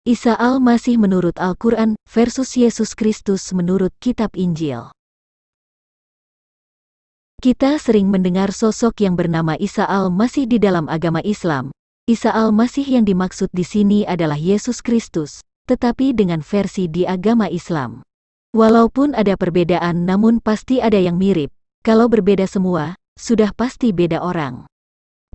Isa Al-Masih menurut Al-Quran versus Yesus Kristus menurut Kitab Injil. Kita sering mendengar sosok yang bernama Isa Al-Masih di dalam agama Islam. Isa Al-Masih yang dimaksud di sini adalah Yesus Kristus, tetapi dengan versi di agama Islam. Walaupun ada perbedaan, namun pasti ada yang mirip. Kalau berbeda semua, sudah pasti beda orang.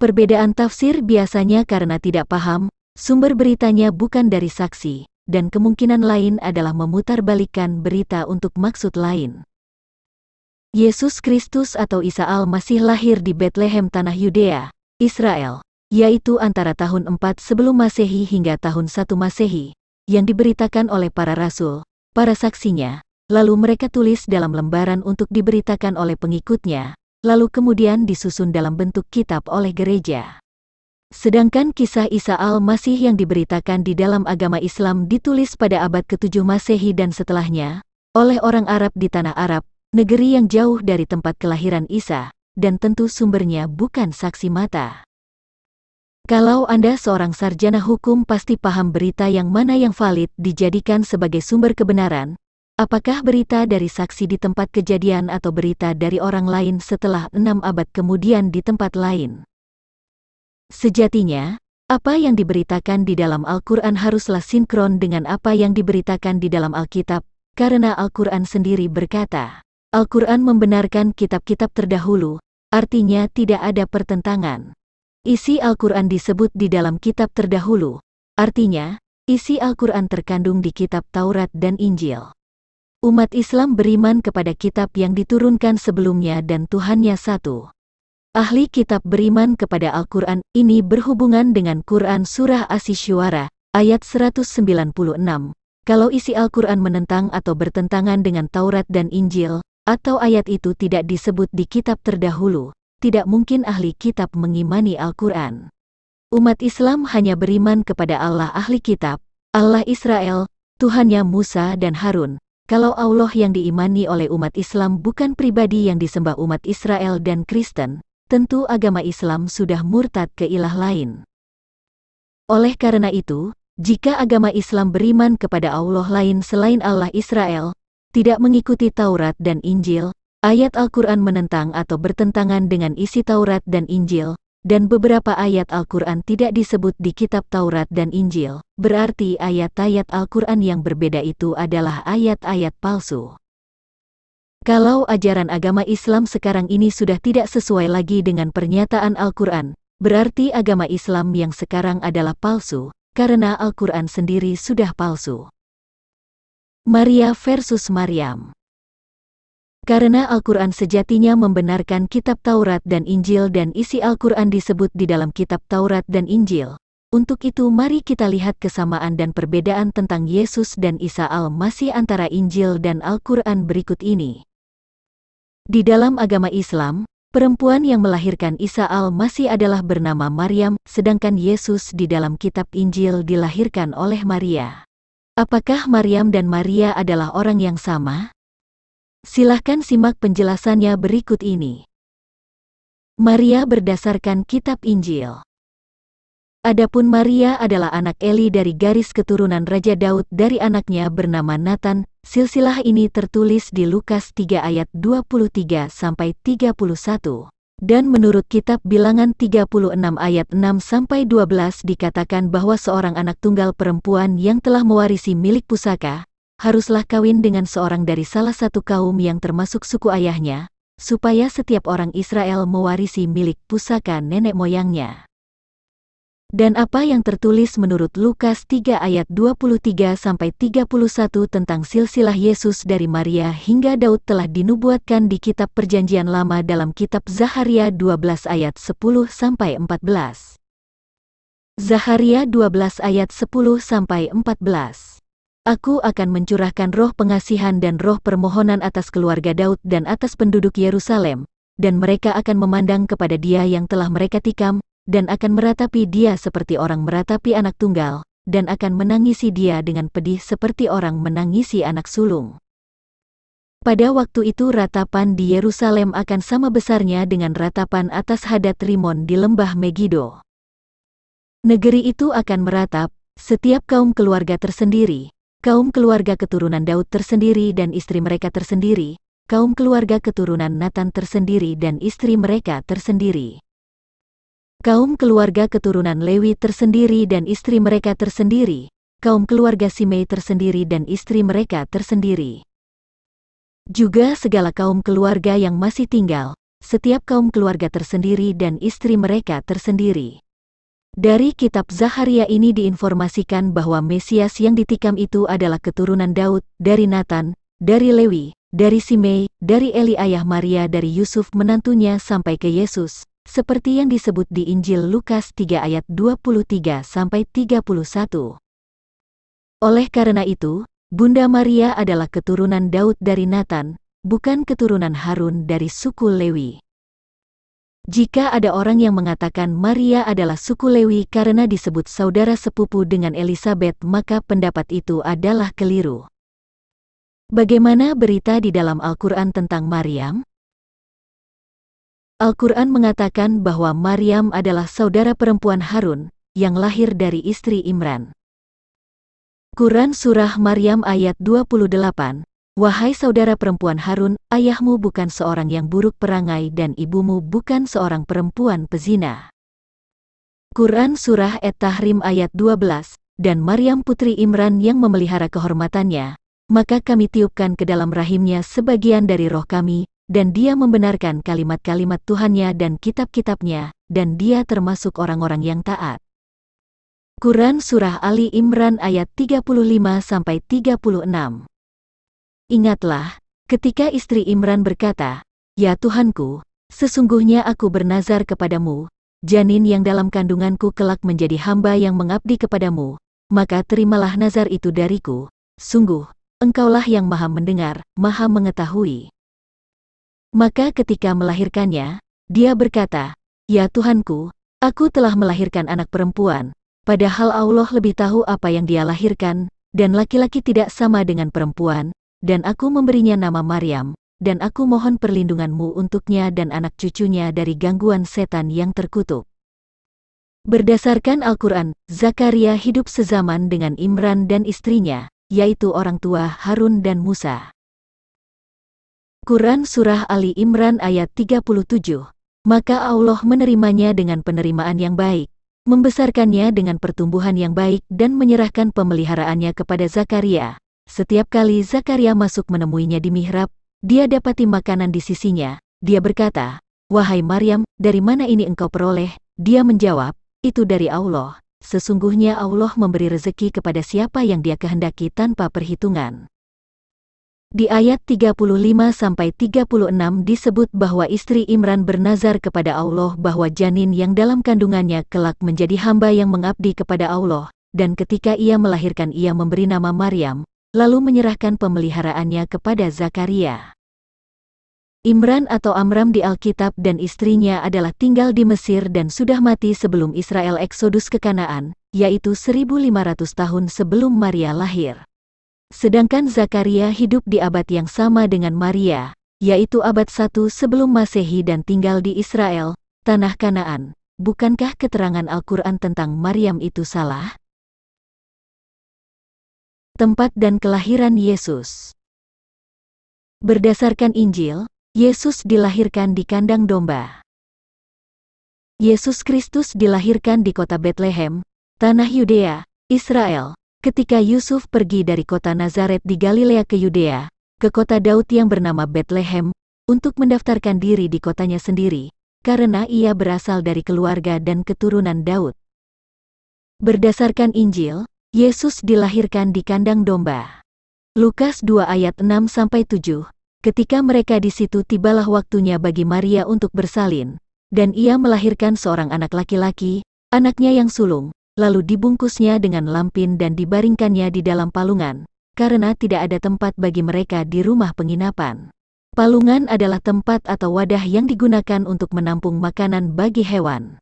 Perbedaan tafsir biasanya karena tidak paham, sumber beritanya bukan dari saksi, dan kemungkinan lain adalah memutarbalikkan berita untuk maksud lain. Yesus Kristus atau Isa Al-Masih lahir di Bethlehem tanah Yudea, Israel, yaitu antara tahun 4 sebelum Masehi hingga tahun 1 Masehi, yang diberitakan oleh para rasul, para saksinya, lalu mereka tulis dalam lembaran untuk diberitakan oleh pengikutnya, lalu kemudian disusun dalam bentuk kitab oleh gereja. Sedangkan kisah Isa Al-Masih yang diberitakan di dalam agama Islam ditulis pada abad ke-7 Masehi dan setelahnya, oleh orang Arab di tanah Arab, negeri yang jauh dari tempat kelahiran Isa, dan tentu sumbernya bukan saksi mata. Kalau Anda seorang sarjana hukum pasti paham berita yang mana yang valid dijadikan sebagai sumber kebenaran, apakah berita dari saksi di tempat kejadian atau berita dari orang lain setelah 6 abad kemudian di tempat lain. Sejatinya, apa yang diberitakan di dalam Al-Quran haruslah sinkron dengan apa yang diberitakan di dalam Alkitab, karena Al-Quran sendiri berkata, Al-Quran membenarkan kitab-kitab terdahulu, artinya tidak ada pertentangan. Isi Al-Quran disebut di dalam kitab terdahulu, artinya, isi Al-Quran terkandung di kitab Taurat dan Injil. Umat Islam beriman kepada kitab yang diturunkan sebelumnya dan Tuhannya satu. Ahli kitab beriman kepada Al-Quran, ini berhubungan dengan Quran Surah Asy-Syu'ara, ayat 196. Kalau isi Al-Quran menentang atau bertentangan dengan Taurat dan Injil, atau ayat itu tidak disebut di kitab terdahulu, tidak mungkin ahli kitab mengimani Al-Quran. Umat Islam hanya beriman kepada Allah ahli kitab, Allah Israel, Tuhannya Musa dan Harun. Kalau Allah yang diimani oleh umat Islam bukan pribadi yang disembah umat Israel dan Kristen, tentu agama Islam sudah murtad ke ilah lain. Oleh karena itu, jika agama Islam beriman kepada Allah lain selain Allah Israel, tidak mengikuti Taurat dan Injil, ayat Al-Quran menentang atau bertentangan dengan isi Taurat dan Injil, dan beberapa ayat Al-Quran tidak disebut di kitab Taurat dan Injil, berarti ayat-ayat Al-Quran yang berbeda itu adalah ayat-ayat palsu. Kalau ajaran agama Islam sekarang ini sudah tidak sesuai lagi dengan pernyataan Al-Quran, berarti agama Islam yang sekarang adalah palsu, karena Al-Quran sendiri sudah palsu. Maria versus Maryam. Karena Al-Quran sejatinya membenarkan kitab Taurat dan Injil dan isi Al-Quran disebut di dalam kitab Taurat dan Injil, untuk itu mari kita lihat kesamaan dan perbedaan tentang Yesus dan Isa Al-Masih antara Injil dan Al-Quran berikut ini. Di dalam agama Islam, perempuan yang melahirkan Isa Al-Masih adalah bernama Maryam, sedangkan Yesus di dalam kitab Injil dilahirkan oleh Maria. Apakah Maryam dan Maria adalah orang yang sama? Silahkan simak penjelasannya berikut ini. Maria berdasarkan kitab Injil. Adapun Maria adalah anak Eli dari garis keturunan Raja Daud dari anaknya bernama Nathan. Silsilah ini tertulis di Lukas 3 ayat 23-31. Dan menurut kitab Bilangan 36 ayat 6-12 dikatakan bahwa seorang anak tunggal perempuan yang telah mewarisi milik pusaka, haruslah kawin dengan seorang dari salah satu kaum yang termasuk suku ayahnya, supaya setiap orang Israel mewarisi milik pusaka nenek moyangnya. Dan apa yang tertulis menurut Lukas 3 ayat 23-31 tentang silsilah Yesus dari Maria hingga Daud telah dinubuatkan di kitab Perjanjian Lama dalam kitab Zaharia 12 ayat 10-14. Zaharia 12 ayat 10-14. Aku akan mencurahkan roh pengasihan dan roh permohonan atas keluarga Daud dan atas penduduk Yerusalem, dan mereka akan memandang kepada Dia yang telah mereka tikam, dan akan meratapi Dia seperti orang meratapi anak tunggal, dan akan menangisi Dia dengan pedih seperti orang menangisi anak sulung. Pada waktu itu ratapan di Yerusalem akan sama besarnya dengan ratapan atas Hadad Rimon di lembah Megido. Negeri itu akan meratap, Setiap kaum keluarga tersendiri, kaum keluarga keturunan Daud tersendiri dan istri mereka tersendiri, kaum keluarga keturunan Natan tersendiri dan istri mereka tersendiri. Kaum keluarga keturunan Lewi tersendiri dan istri mereka tersendiri, kaum keluarga Simei tersendiri dan istri mereka tersendiri. Juga segala kaum keluarga yang masih tinggal, setiap kaum keluarga tersendiri dan istri mereka tersendiri. Dari kitab Zakharia ini diinformasikan bahwa Mesias yang ditikam itu adalah keturunan Daud, dari Natan, dari Lewi, dari Simei, dari Eli ayah Maria, dari Yusuf menantunya sampai ke Yesus, seperti yang disebut di Injil Lukas 3 ayat 23-31. Oleh karena itu, Bunda Maria adalah keturunan Daud dari Natan, bukan keturunan Harun dari suku Lewi. Jika ada orang yang mengatakan Maria adalah suku Lewi karena disebut saudara sepupu dengan Elisabet, maka pendapat itu adalah keliru. Bagaimana berita di dalam Al-Quran tentang Maryam? Al-Quran mengatakan bahwa Maryam adalah saudara perempuan Harun, yang lahir dari istri Imran. Quran Surah Maryam ayat 28, Wahai saudara perempuan Harun, ayahmu bukan seorang yang buruk perangai dan ibumu bukan seorang perempuan pezina. Quran Surah At-Tahrim ayat 12, Dan Maryam putri Imran yang memelihara kehormatannya, maka kami tiupkan ke dalam rahimnya sebagian dari roh kami, dan dia membenarkan kalimat-kalimat Tuhannya dan kitab-kitabnya, dan dia termasuk orang-orang yang taat. Quran Surah Ali Imran ayat 35-36. Ingatlah, ketika istri Imran berkata, Ya Tuhanku, sesungguhnya aku bernazar kepadamu, janin yang dalam kandunganku kelak menjadi hamba yang mengabdi kepadamu, maka terimalah nazar itu dariku, sungguh, Engkaulah yang maha mendengar, maha mengetahui. Maka ketika melahirkannya, dia berkata, Ya Tuhanku, aku telah melahirkan anak perempuan, padahal Allah lebih tahu apa yang dia lahirkan, dan laki-laki tidak sama dengan perempuan, dan aku memberinya nama Maryam, dan aku mohon perlindunganmu untuknya dan anak cucunya dari gangguan setan yang terkutuk. Berdasarkan Al-Quran, Zakaria hidup sezaman dengan Imran dan istrinya, yaitu orang tua Harun dan Musa. Quran Surah Ali Imran ayat 37, Maka Allah menerimanya dengan penerimaan yang baik, membesarkannya dengan pertumbuhan yang baik dan menyerahkan pemeliharaannya kepada Zakaria. Setiap kali Zakaria masuk menemuinya di mihrab, dia dapati makanan di sisinya. Dia berkata, Wahai Maryam, dari mana ini engkau peroleh? Dia menjawab, Itu dari Allah. Sesungguhnya Allah memberi rezeki kepada siapa yang dia kehendaki tanpa perhitungan. Di ayat 35-36 disebut bahwa istri Imran bernazar kepada Allah bahwa janin yang dalam kandungannya kelak menjadi hamba yang mengabdi kepada Allah, dan ketika ia melahirkan ia memberi nama Maryam, lalu menyerahkan pemeliharaannya kepada Zakaria. Imran atau Amram di Alkitab dan istrinya adalah tinggal di Mesir dan sudah mati sebelum Israel eksodus ke Kanaan, yaitu 1500 tahun sebelum Maria lahir. Sedangkan Zakaria hidup di abad yang sama dengan Maria, yaitu abad 1 sebelum Masehi dan tinggal di Israel, tanah Kanaan. Bukankah keterangan Al-Quran tentang Maryam itu salah? Tempat dan kelahiran Yesus. Berdasarkan Injil, Yesus dilahirkan di kandang domba. Yesus Kristus dilahirkan di kota Betlehem, tanah Yudea, Israel. Ketika Yusuf pergi dari kota Nazaret di Galilea ke Yudea, ke kota Daud yang bernama Betlehem, untuk mendaftarkan diri di kotanya sendiri, karena ia berasal dari keluarga dan keturunan Daud. Berdasarkan Injil, Yesus dilahirkan di kandang domba. Lukas 2 ayat 6-7, ketika mereka di situ tibalah waktunya bagi Maria untuk bersalin, dan ia melahirkan seorang anak laki-laki, anaknya yang sulung. Lalu dibungkusnya dengan lampin dan dibaringkannya di dalam palungan, karena tidak ada tempat bagi mereka di rumah penginapan. Palungan adalah tempat atau wadah yang digunakan untuk menampung makanan bagi hewan.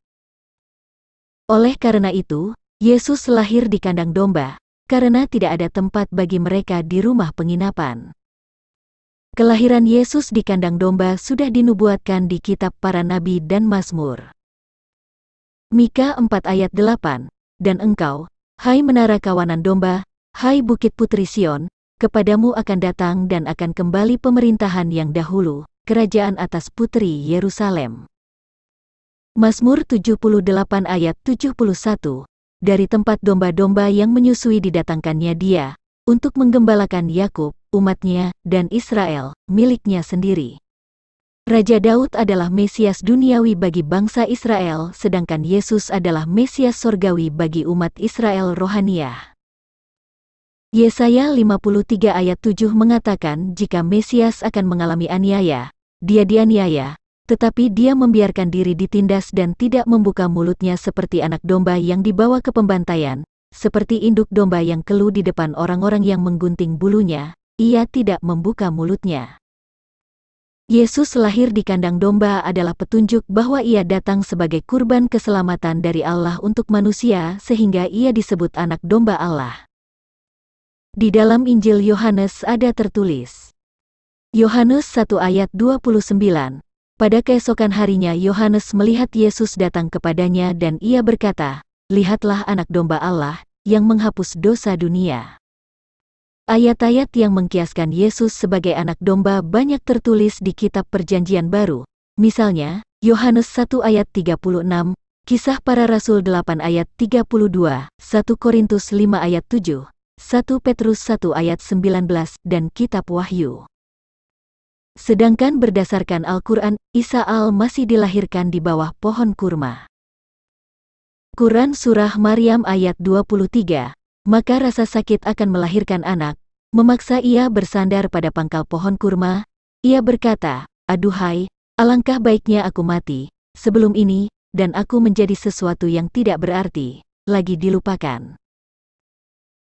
Oleh karena itu, Yesus lahir di kandang domba, karena tidak ada tempat bagi mereka di rumah penginapan. Kelahiran Yesus di kandang domba sudah dinubuatkan di kitab para nabi dan Mazmur. Mika 4 ayat 8, Dan engkau, Hai menara kawanan domba, hai bukit putri Sion, kepadamu akan datang dan akan kembali pemerintahan yang dahulu, kerajaan atas putri Yerusalem. Mazmur 78 ayat 71. Dari tempat domba-domba yang menyusui didatangkannya dia, untuk menggembalakan Yakub, umatnya, dan Israel, miliknya sendiri. Raja Daud adalah Mesias duniawi bagi bangsa Israel, sedangkan Yesus adalah Mesias sorgawi bagi umat Israel rohaniah. Yesaya 53 ayat 7 mengatakan jika Mesias akan mengalami aniaya, dia dianiaya, tetapi dia membiarkan diri ditindas dan tidak membuka mulutnya seperti anak domba yang dibawa ke pembantaian, seperti induk domba yang keluh di depan orang-orang yang menggunting bulunya, ia tidak membuka mulutnya. Yesus lahir di kandang domba adalah petunjuk bahwa ia datang sebagai kurban keselamatan dari Allah untuk manusia sehingga ia disebut anak domba Allah. Di dalam Injil Yohanes ada tertulis. Yohanes 1 ayat 29. Pada keesokan harinya Yohanes melihat Yesus datang kepadanya dan ia berkata, "Lihatlah anak domba Allah, yang menghapus dosa dunia." Ayat-ayat yang mengkiaskan Yesus sebagai anak domba banyak tertulis di kitab Perjanjian Baru. Misalnya, Yohanes 1 ayat 36, Kisah Para Rasul 8 ayat 32, 1 Korintus 5 ayat 7, 1 Petrus 1 ayat 19, dan Kitab Wahyu. Sedangkan berdasarkan Al-Quran, Isa Al-Masih dilahirkan di bawah pohon kurma. Quran Surah Maryam ayat 23. Maka rasa sakit akan melahirkan anak, memaksa ia bersandar pada pangkal pohon kurma. Ia berkata, "Aduhai, alangkah baiknya aku mati sebelum ini, dan aku menjadi sesuatu yang tidak berarti, lagi dilupakan."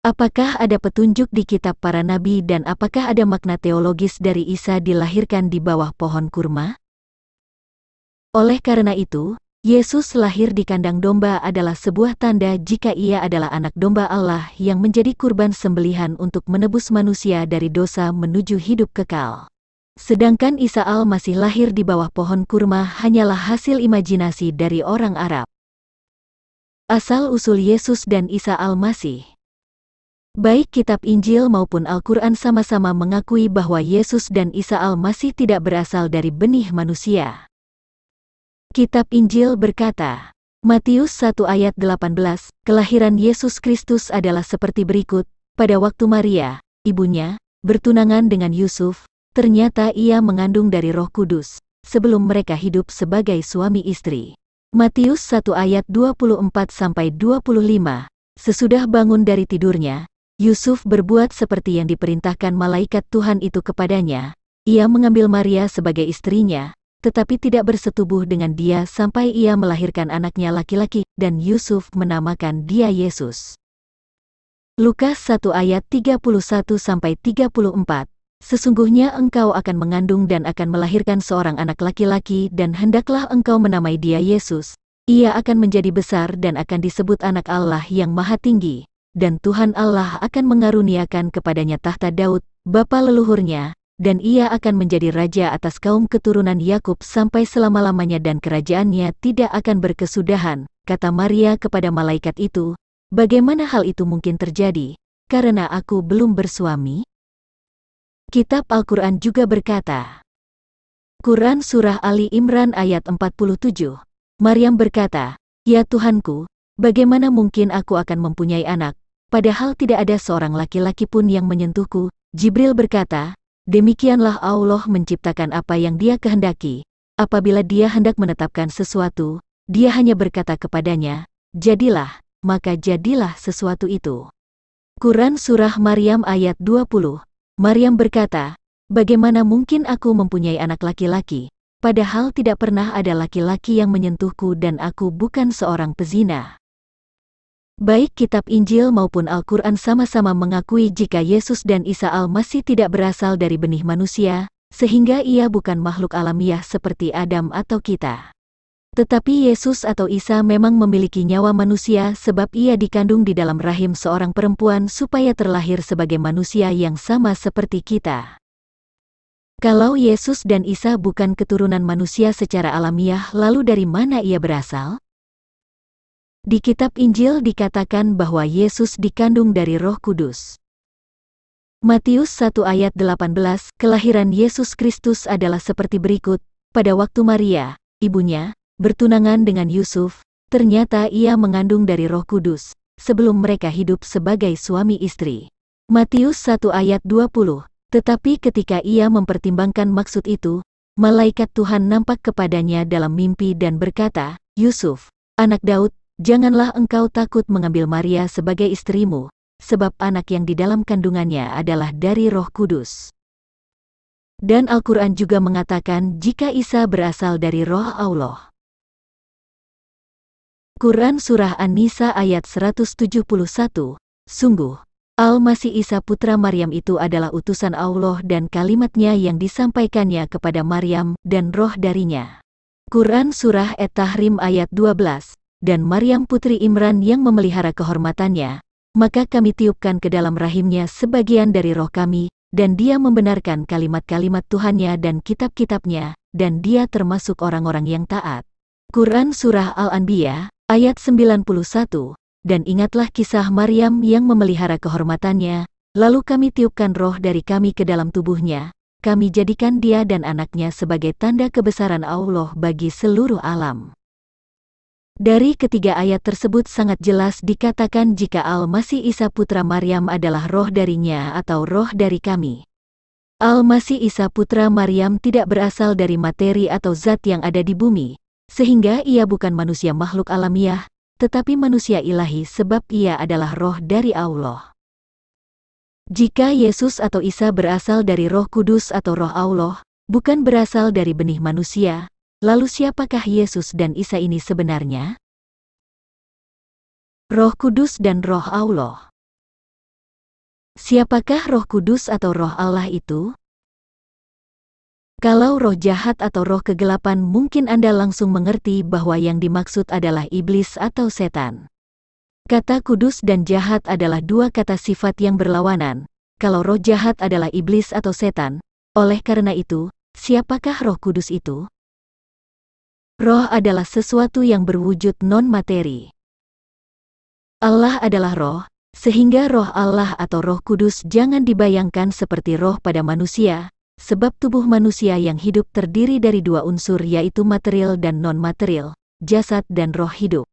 Apakah ada petunjuk di kitab para nabi dan apakah ada makna teologis dari Isa dilahirkan di bawah pohon kurma? Oleh karena itu, Yesus lahir di kandang domba adalah sebuah tanda jika ia adalah anak domba Allah yang menjadi kurban sembelihan untuk menebus manusia dari dosa menuju hidup kekal. Sedangkan Isa Al-Masih lahir di bawah pohon kurma hanyalah hasil imajinasi dari orang Arab. Asal-usul Yesus dan Isa Al-Masih. Baik kitab Injil maupun Al-Quran sama-sama mengakui bahwa Yesus dan Isa Al-Masih tidak berasal dari benih manusia. Kitab Injil berkata, Matius 1 ayat 18, kelahiran Yesus Kristus adalah seperti berikut, pada waktu Maria, ibunya, bertunangan dengan Yusuf, ternyata ia mengandung dari Roh Kudus, sebelum mereka hidup sebagai suami istri. Matius 1 ayat 24-25, sesudah bangun dari tidurnya, Yusuf berbuat seperti yang diperintahkan malaikat Tuhan itu kepadanya, ia mengambil Maria sebagai istrinya, tetapi tidak bersetubuh dengan dia sampai ia melahirkan anaknya laki-laki, dan Yusuf menamakan dia Yesus. Lukas 1 ayat 31-34, sesungguhnya engkau akan mengandung dan akan melahirkan seorang anak laki-laki dan hendaklah engkau menamai dia Yesus. Ia akan menjadi besar dan akan disebut anak Allah yang Maha Tinggi, dan Tuhan Allah akan mengaruniakan kepadanya tahta Daud, bapa leluhurnya, dan ia akan menjadi raja atas kaum keturunan Yakub sampai selama-lamanya dan kerajaannya tidak akan berkesudahan, kata Maria kepada malaikat itu, bagaimana hal itu mungkin terjadi, karena aku belum bersuami? Kitab Al-Quran juga berkata, Quran Surah Ali Imran ayat 47, Maryam berkata, "Ya Tuhanku, bagaimana mungkin aku akan mempunyai anak, padahal tidak ada seorang laki-laki pun yang menyentuhku?" Jibril berkata, "Demikianlah Allah menciptakan apa yang Dia kehendaki. Apabila Dia hendak menetapkan sesuatu, Dia hanya berkata kepadanya, 'Jadilah,' maka jadilah sesuatu itu." Quran Surah Maryam ayat 20. Maryam berkata, "Bagaimana mungkin aku mempunyai anak laki-laki, padahal tidak pernah ada laki-laki yang menyentuhku dan aku bukan seorang pezina." Baik kitab Injil maupun Al-Quran sama-sama mengakui jika Yesus dan Isa Al-Masih tidak berasal dari benih manusia, sehingga ia bukan makhluk alamiah seperti Adam atau kita. Tetapi Yesus atau Isa memang memiliki nyawa manusia sebab ia dikandung di dalam rahim seorang perempuan supaya terlahir sebagai manusia yang sama seperti kita. Kalau Yesus dan Isa bukan keturunan manusia secara alamiah, lalu dari mana ia berasal? Di kitab Injil dikatakan bahwa Yesus dikandung dari Roh Kudus. Matius 1 ayat 18, kelahiran Yesus Kristus adalah seperti berikut. Pada waktu Maria, ibunya, bertunangan dengan Yusuf, ternyata ia mengandung dari Roh Kudus, sebelum mereka hidup sebagai suami istri. Matius 1 ayat 20, tetapi ketika ia mempertimbangkan maksud itu, malaikat Tuhan nampak kepadanya dalam mimpi dan berkata, Yusuf, anak Daud, janganlah engkau takut mengambil Maria sebagai istrimu, sebab anak yang di dalam kandungannya adalah dari Roh Kudus. Dan Al-Quran juga mengatakan jika Isa berasal dari Roh Allah. Quran Surah An-Nisa ayat 171, sungguh, Al-Masih Isa putra Maryam itu adalah utusan Allah dan kalimatnya yang disampaikannya kepada Maryam dan roh darinya. Quran Surah At-Tahrim ayat 12, dan Maryam putri Imran yang memelihara kehormatannya, maka kami tiupkan ke dalam rahimnya sebagian dari roh kami, dan dia membenarkan kalimat-kalimat Tuhannya dan kitab-kitabnya, dan dia termasuk orang-orang yang taat. Quran Surah Al-Anbiya, ayat 91, dan ingatlah kisah Maryam yang memelihara kehormatannya, lalu kami tiupkan roh dari kami ke dalam tubuhnya, kami jadikan dia dan anaknya sebagai tanda kebesaran Allah bagi seluruh alam. Dari ketiga ayat tersebut sangat jelas dikatakan jika Al-Masih Isa putra Maryam adalah roh darinya atau roh dari kami. Al-Masih Isa putra Maryam tidak berasal dari materi atau zat yang ada di bumi, sehingga ia bukan manusia makhluk alamiah, tetapi manusia ilahi sebab ia adalah roh dari Allah. Jika Yesus atau Isa berasal dari Roh Kudus atau Roh Allah, bukan berasal dari benih manusia, lalu siapakah Yesus dan Isa ini sebenarnya? Roh Kudus dan Roh Allah. Siapakah Roh Kudus atau Roh Allah itu? Kalau roh jahat atau roh kegelapan mungkin Anda langsung mengerti bahwa yang dimaksud adalah iblis atau setan. Kata kudus dan jahat adalah dua kata sifat yang berlawanan. Kalau roh jahat adalah iblis atau setan, oleh karena itu, siapakah Roh Kudus itu? Roh adalah sesuatu yang berwujud non-materi. Allah adalah roh, sehingga roh Allah atau Roh Kudus jangan dibayangkan seperti roh pada manusia, sebab tubuh manusia yang hidup terdiri dari dua unsur yaitu material dan non-material, jasad dan roh hidup.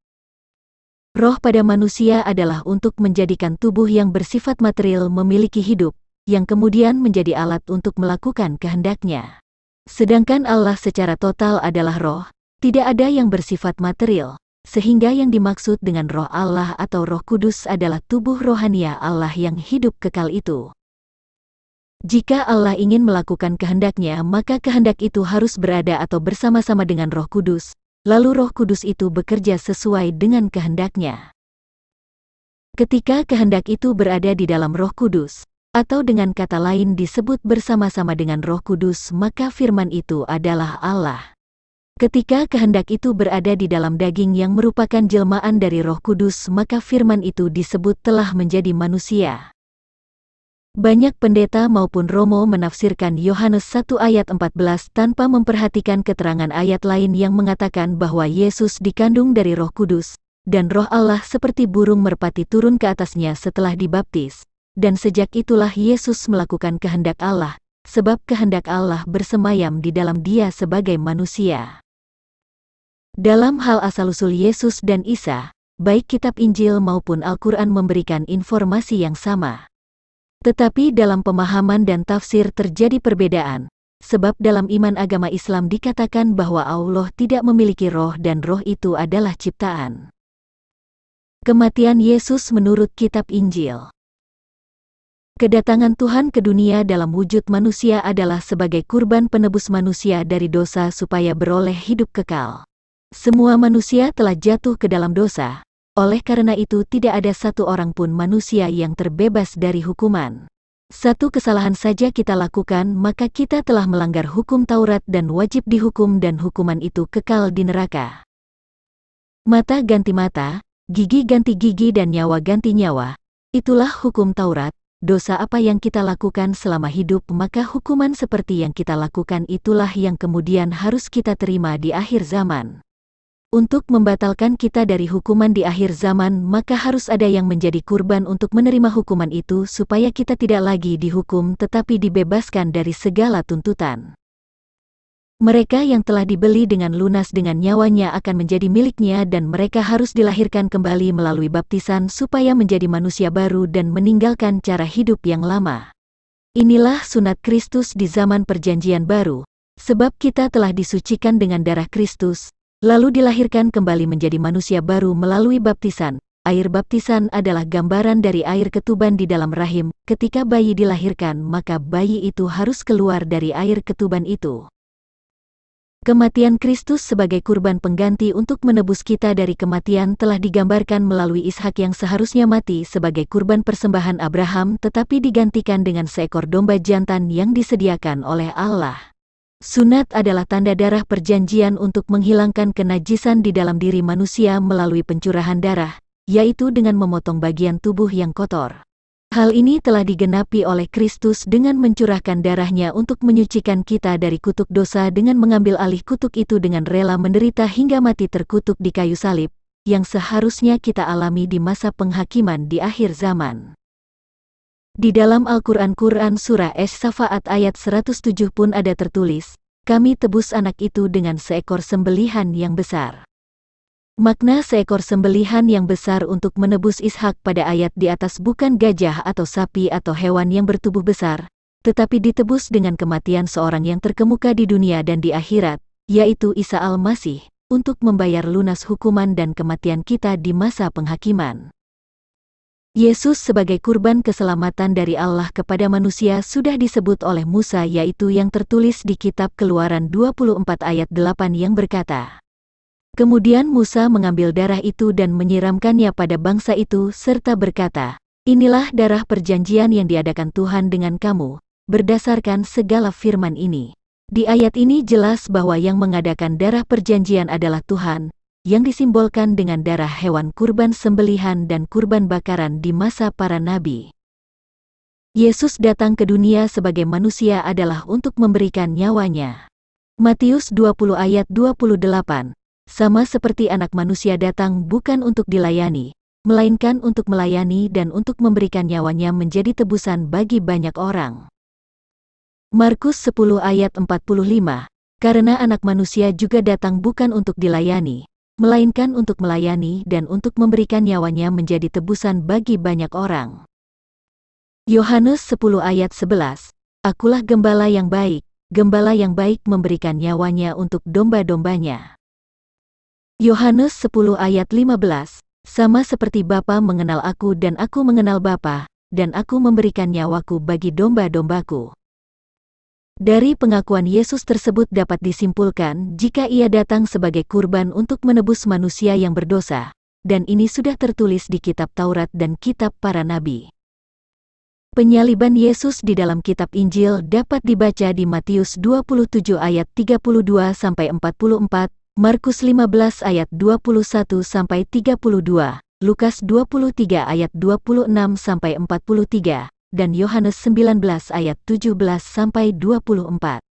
Roh pada manusia adalah untuk menjadikan tubuh yang bersifat material memiliki hidup, yang kemudian menjadi alat untuk melakukan kehendaknya. Sedangkan Allah secara total adalah roh, tidak ada yang bersifat material, sehingga yang dimaksud dengan roh Allah atau Roh Kudus adalah tubuh rohania Allah yang hidup kekal itu. Jika Allah ingin melakukan kehendaknya maka kehendak itu harus berada atau bersama-sama dengan Roh Kudus, lalu Roh Kudus itu bekerja sesuai dengan kehendaknya. Ketika kehendak itu berada di dalam Roh Kudus, atau dengan kata lain disebut bersama-sama dengan Roh Kudus, maka firman itu adalah Allah. Ketika kehendak itu berada di dalam daging yang merupakan jelmaan dari Roh Kudus, maka firman itu disebut telah menjadi manusia. Banyak pendeta maupun romo menafsirkan Yohanes 1 ayat 14 tanpa memperhatikan keterangan ayat lain yang mengatakan bahwa Yesus dikandung dari Roh Kudus, dan Roh Allah seperti burung merpati turun ke atasnya setelah dibaptis, dan sejak itulah Yesus melakukan kehendak Allah, sebab kehendak Allah bersemayam di dalam dia sebagai manusia. Dalam hal asal-usul Yesus dan Isa, baik kitab Injil maupun Al-Quran memberikan informasi yang sama. Tetapi dalam pemahaman dan tafsir terjadi perbedaan, sebab dalam iman agama Islam dikatakan bahwa Allah tidak memiliki roh dan roh itu adalah ciptaan. Kematian Yesus menurut kitab Injil. Kedatangan Tuhan ke dunia dalam wujud manusia adalah sebagai kurban penebus manusia dari dosa supaya beroleh hidup kekal. Semua manusia telah jatuh ke dalam dosa. Oleh karena itu tidak ada satu orang pun manusia yang terbebas dari hukuman. Satu kesalahan saja kita lakukan maka kita telah melanggar hukum Taurat dan wajib dihukum dan hukuman itu kekal di neraka. Mata ganti mata, gigi ganti gigi dan nyawa ganti nyawa. Itulah hukum Taurat. Dosa apa yang kita lakukan selama hidup maka hukuman seperti yang kita lakukan itulah yang kemudian harus kita terima di akhir zaman. Untuk membatalkan kita dari hukuman di akhir zaman, maka harus ada yang menjadi kurban untuk menerima hukuman itu supaya kita tidak lagi dihukum tetapi dibebaskan dari segala tuntutan. Mereka yang telah dibeli dengan lunas dengan nyawanya akan menjadi miliknya dan mereka harus dilahirkan kembali melalui baptisan supaya menjadi manusia baru dan meninggalkan cara hidup yang lama. Inilah sunat Kristus di zaman Perjanjian Baru, sebab kita telah disucikan dengan darah Kristus, lalu dilahirkan kembali menjadi manusia baru melalui baptisan. Air baptisan adalah gambaran dari air ketuban di dalam rahim. Ketika bayi dilahirkan, maka bayi itu harus keluar dari air ketuban itu. Kematian Kristus sebagai kurban pengganti untuk menebus kita dari kematian telah digambarkan melalui Ishak yang seharusnya mati sebagai kurban persembahan Abraham tetapi digantikan dengan seekor domba jantan yang disediakan oleh Allah. Sunat adalah tanda darah perjanjian untuk menghilangkan kenajisan di dalam diri manusia melalui pencurahan darah, yaitu dengan memotong bagian tubuh yang kotor. Hal ini telah digenapi oleh Kristus dengan mencurahkan darahnya untuk menyucikan kita dari kutuk dosa dengan mengambil alih kutuk itu dengan rela menderita hingga mati terkutuk di kayu salib, yang seharusnya kita alami di masa penghakiman di akhir zaman. Di dalam Al-Quran surah As-Safaat ayat 107 pun ada tertulis, "Kami tebus anak itu dengan seekor sembelihan yang besar." Makna seekor sembelihan yang besar untuk menebus Ishak pada ayat di atas bukan gajah atau sapi atau hewan yang bertubuh besar, tetapi ditebus dengan kematian seorang yang terkemuka di dunia dan di akhirat, yaitu Isa Al-Masih, untuk membayar lunas hukuman dan kematian kita di masa penghakiman. Yesus sebagai kurban keselamatan dari Allah kepada manusia sudah disebut oleh Musa, yaitu yang tertulis di kitab Keluaran 24 ayat 8 yang berkata, "Kemudian Musa mengambil darah itu dan menyiramkannya pada bangsa itu serta berkata, 'Inilah darah perjanjian yang diadakan Tuhan dengan kamu, berdasarkan segala firman ini.'" Di ayat ini jelas bahwa yang mengadakan darah perjanjian adalah Tuhan, yang disimbolkan dengan darah hewan kurban sembelihan dan kurban bakaran di masa para nabi. Yesus datang ke dunia sebagai manusia adalah untuk memberikan nyawanya. Matius 20 ayat 28. Sama seperti anak manusia datang bukan untuk dilayani, melainkan untuk melayani dan untuk memberikan nyawanya menjadi tebusan bagi banyak orang. Markus 10 ayat 45, karena anak manusia juga datang bukan untuk dilayani, melainkan untuk melayani dan untuk memberikan nyawanya menjadi tebusan bagi banyak orang. Yohanes 10 ayat 11, akulah gembala yang baik memberikan nyawanya untuk domba-dombanya. Yohanes 10 ayat 15, sama seperti Bapa mengenal aku dan aku mengenal Bapa, dan aku memberikan nyawaku bagi domba-dombaku. Dari pengakuan Yesus tersebut dapat disimpulkan jika ia datang sebagai kurban untuk menebus manusia yang berdosa, dan ini sudah tertulis di kitab Taurat dan kitab para nabi. Penyaliban Yesus di dalam kitab Injil dapat dibaca di Matius 27 ayat 32-44, Markus 15 ayat 21-32, Lukas 23 ayat 26-43, dan Yohanes 19 ayat 17-24.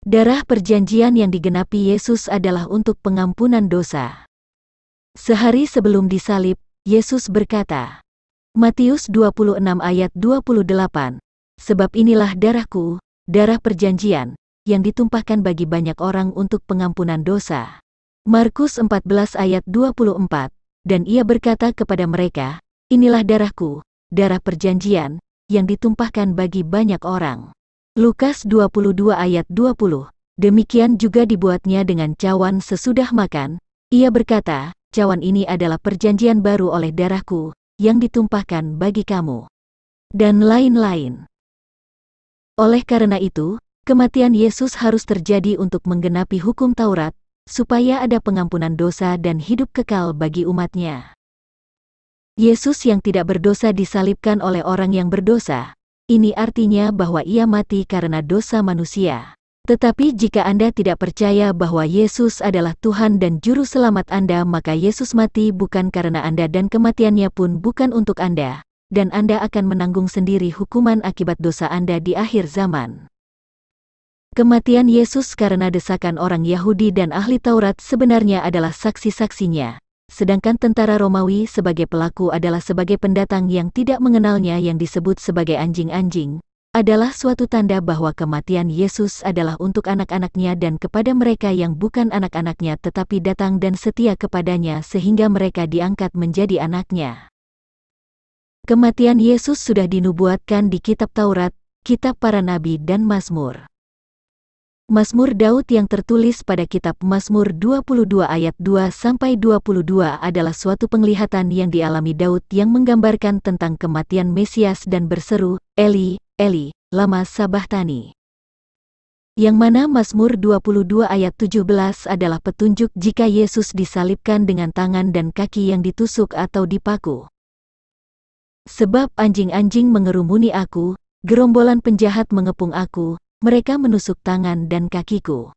Darah perjanjian yang digenapi Yesus adalah untuk pengampunan dosa. Sehari sebelum disalib, Yesus berkata, Matius 26 ayat 28, sebab inilah darahku, darah perjanjian, yang ditumpahkan bagi banyak orang untuk pengampunan dosa. Markus 14 ayat 24, dan ia berkata kepada mereka, inilah darahku, darah perjanjian, yang ditumpahkan bagi banyak orang. Lukas 22 ayat 20, demikian juga dibuatnya dengan cawan sesudah makan, ia berkata, cawan ini adalah perjanjian baru oleh darahku, yang ditumpahkan bagi kamu. Dan lain-lain. Oleh karena itu, kematian Yesus harus terjadi untuk menggenapi hukum Taurat, supaya ada pengampunan dosa dan hidup kekal bagi umatnya. Yesus yang tidak berdosa disalibkan oleh orang yang berdosa. Ini artinya bahwa ia mati karena dosa manusia. Tetapi jika Anda tidak percaya bahwa Yesus adalah Tuhan dan Juru Selamat Anda, maka Yesus mati bukan karena Anda dan kematiannya pun bukan untuk Anda, dan Anda akan menanggung sendiri hukuman akibat dosa Anda di akhir zaman. Kematian Yesus karena desakan orang Yahudi dan ahli Taurat sebenarnya adalah saksi-saksinya, sedangkan tentara Romawi sebagai pelaku adalah sebagai pendatang yang tidak mengenalnya yang disebut sebagai anjing-anjing, adalah suatu tanda bahwa kematian Yesus adalah untuk anak-anaknya dan kepada mereka yang bukan anak-anaknya tetapi datang dan setia kepadanya sehingga mereka diangkat menjadi anaknya. Kematian Yesus sudah dinubuatkan di kitab Taurat, kitab para nabi dan Mazmur. Mazmur Daud yang tertulis pada kitab Mazmur 22 ayat 2-22 adalah suatu penglihatan yang dialami Daud yang menggambarkan tentang kematian Mesias dan berseru, Eli, Eli, lama sabachthani. Yang mana Mazmur 22 ayat 17 adalah petunjuk jika Yesus disalibkan dengan tangan dan kaki yang ditusuk atau dipaku. Sebab anjing-anjing mengerumuni aku, gerombolan penjahat mengepung aku, mereka menusuk tangan dan kakiku.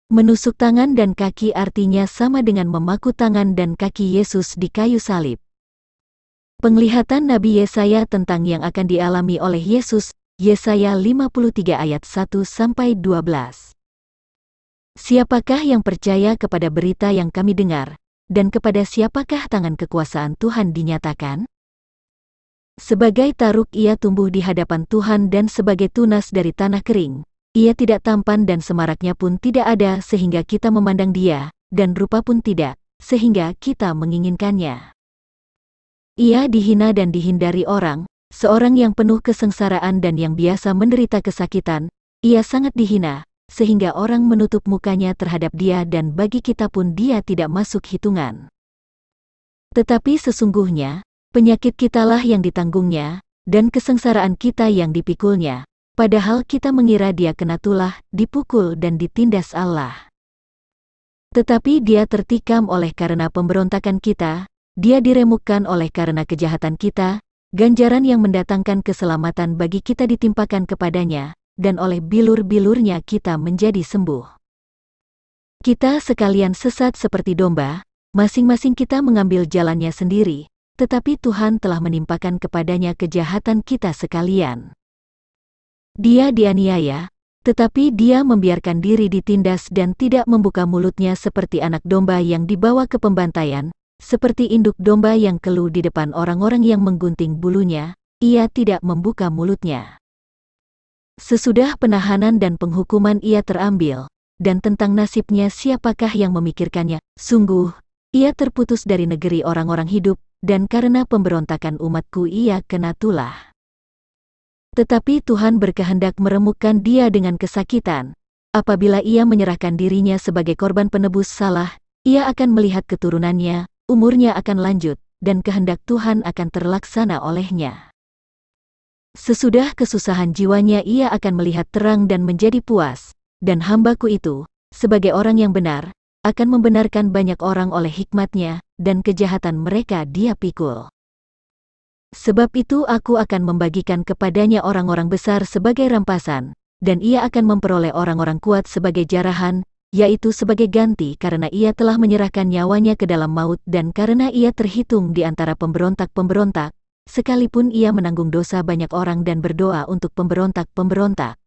Menusuk tangan dan kaki artinya sama dengan memaku tangan dan kaki Yesus di kayu salib. Penglihatan Nabi Yesaya tentang yang akan dialami oleh Yesus, Yesaya 53 ayat 1-12. Siapakah yang percaya kepada berita yang kami dengar, dan kepada siapakah tangan kekuasaan Tuhan dinyatakan? Sebagai taruk ia tumbuh di hadapan Tuhan dan sebagai tunas dari tanah kering. Ia tidak tampan dan semaraknya pun tidak ada sehingga kita memandang dia, dan rupa pun tidak, sehingga kita menginginkannya. Ia dihina dan dihindari orang, seorang yang penuh kesengsaraan dan yang biasa menderita kesakitan. Ia sangat dihina, sehingga orang menutup mukanya terhadap dia dan bagi kita pun dia tidak masuk hitungan. Tetapi sesungguhnya, penyakit kitalah yang ditanggungnya, dan kesengsaraan kita yang dipikulnya, padahal kita mengira dia kena tulah, dipukul dan ditindas Allah. Tetapi dia tertikam oleh karena pemberontakan kita, dia diremukkan oleh karena kejahatan kita, ganjaran yang mendatangkan keselamatan bagi kita ditimpakan kepadanya, dan oleh bilur-bilurnya kita menjadi sembuh. Kita sekalian sesat seperti domba, masing-masing kita mengambil jalannya sendiri, tetapi Tuhan telah menimpakan kepadanya kejahatan kita sekalian. Dia dianiaya, tetapi dia membiarkan diri ditindas dan tidak membuka mulutnya seperti anak domba yang dibawa ke pembantaian, seperti induk domba yang keluh di depan orang-orang yang menggunting bulunya, ia tidak membuka mulutnya. Sesudah penahanan dan penghukuman ia terambil, dan tentang nasibnya siapakah yang memikirkannya? Sungguh, ia terputus dari negeri orang-orang hidup, dan karena pemberontakan umatku ia kena tulah. Tetapi Tuhan berkehendak meremukkan dia dengan kesakitan. Apabila ia menyerahkan dirinya sebagai korban penebus salah, ia akan melihat keturunannya, umurnya akan lanjut, dan kehendak Tuhan akan terlaksana olehnya. Sesudah kesusahan jiwanya ia akan melihat terang dan menjadi puas, dan hambaku itu, sebagai orang yang benar, akan membenarkan banyak orang oleh hikmatnya, dan kejahatan mereka dia pikul. Sebab itu aku akan membagikan kepadanya orang-orang besar sebagai rampasan, dan ia akan memperoleh orang-orang kuat sebagai jarahan, yaitu sebagai ganti karena ia telah menyerahkan nyawanya ke dalam maut dan karena ia terhitung di antara pemberontak-pemberontak, sekalipun ia menanggung dosa banyak orang dan berdoa untuk pemberontak-pemberontak.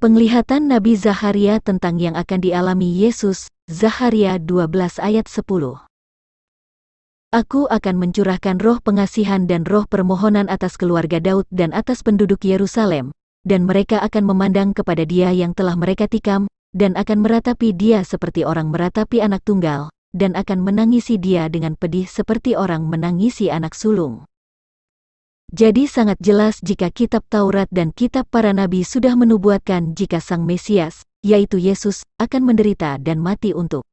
Penglihatan Nabi Zaharia tentang yang akan dialami Yesus, Zaharia 12 ayat 10. Aku akan mencurahkan roh pengasihan dan roh permohonan atas keluarga Daud dan atas penduduk Yerusalem, dan mereka akan memandang kepada dia yang telah mereka tikam, dan akan meratapi dia seperti orang meratapi anak tunggal, dan akan menangisi dia dengan pedih seperti orang menangisi anak sulung. Jadi sangat jelas jika kitab Taurat dan kitab para nabi sudah menubuatkan jika Sang Mesias, yaitu Yesus, akan menderita dan mati untuk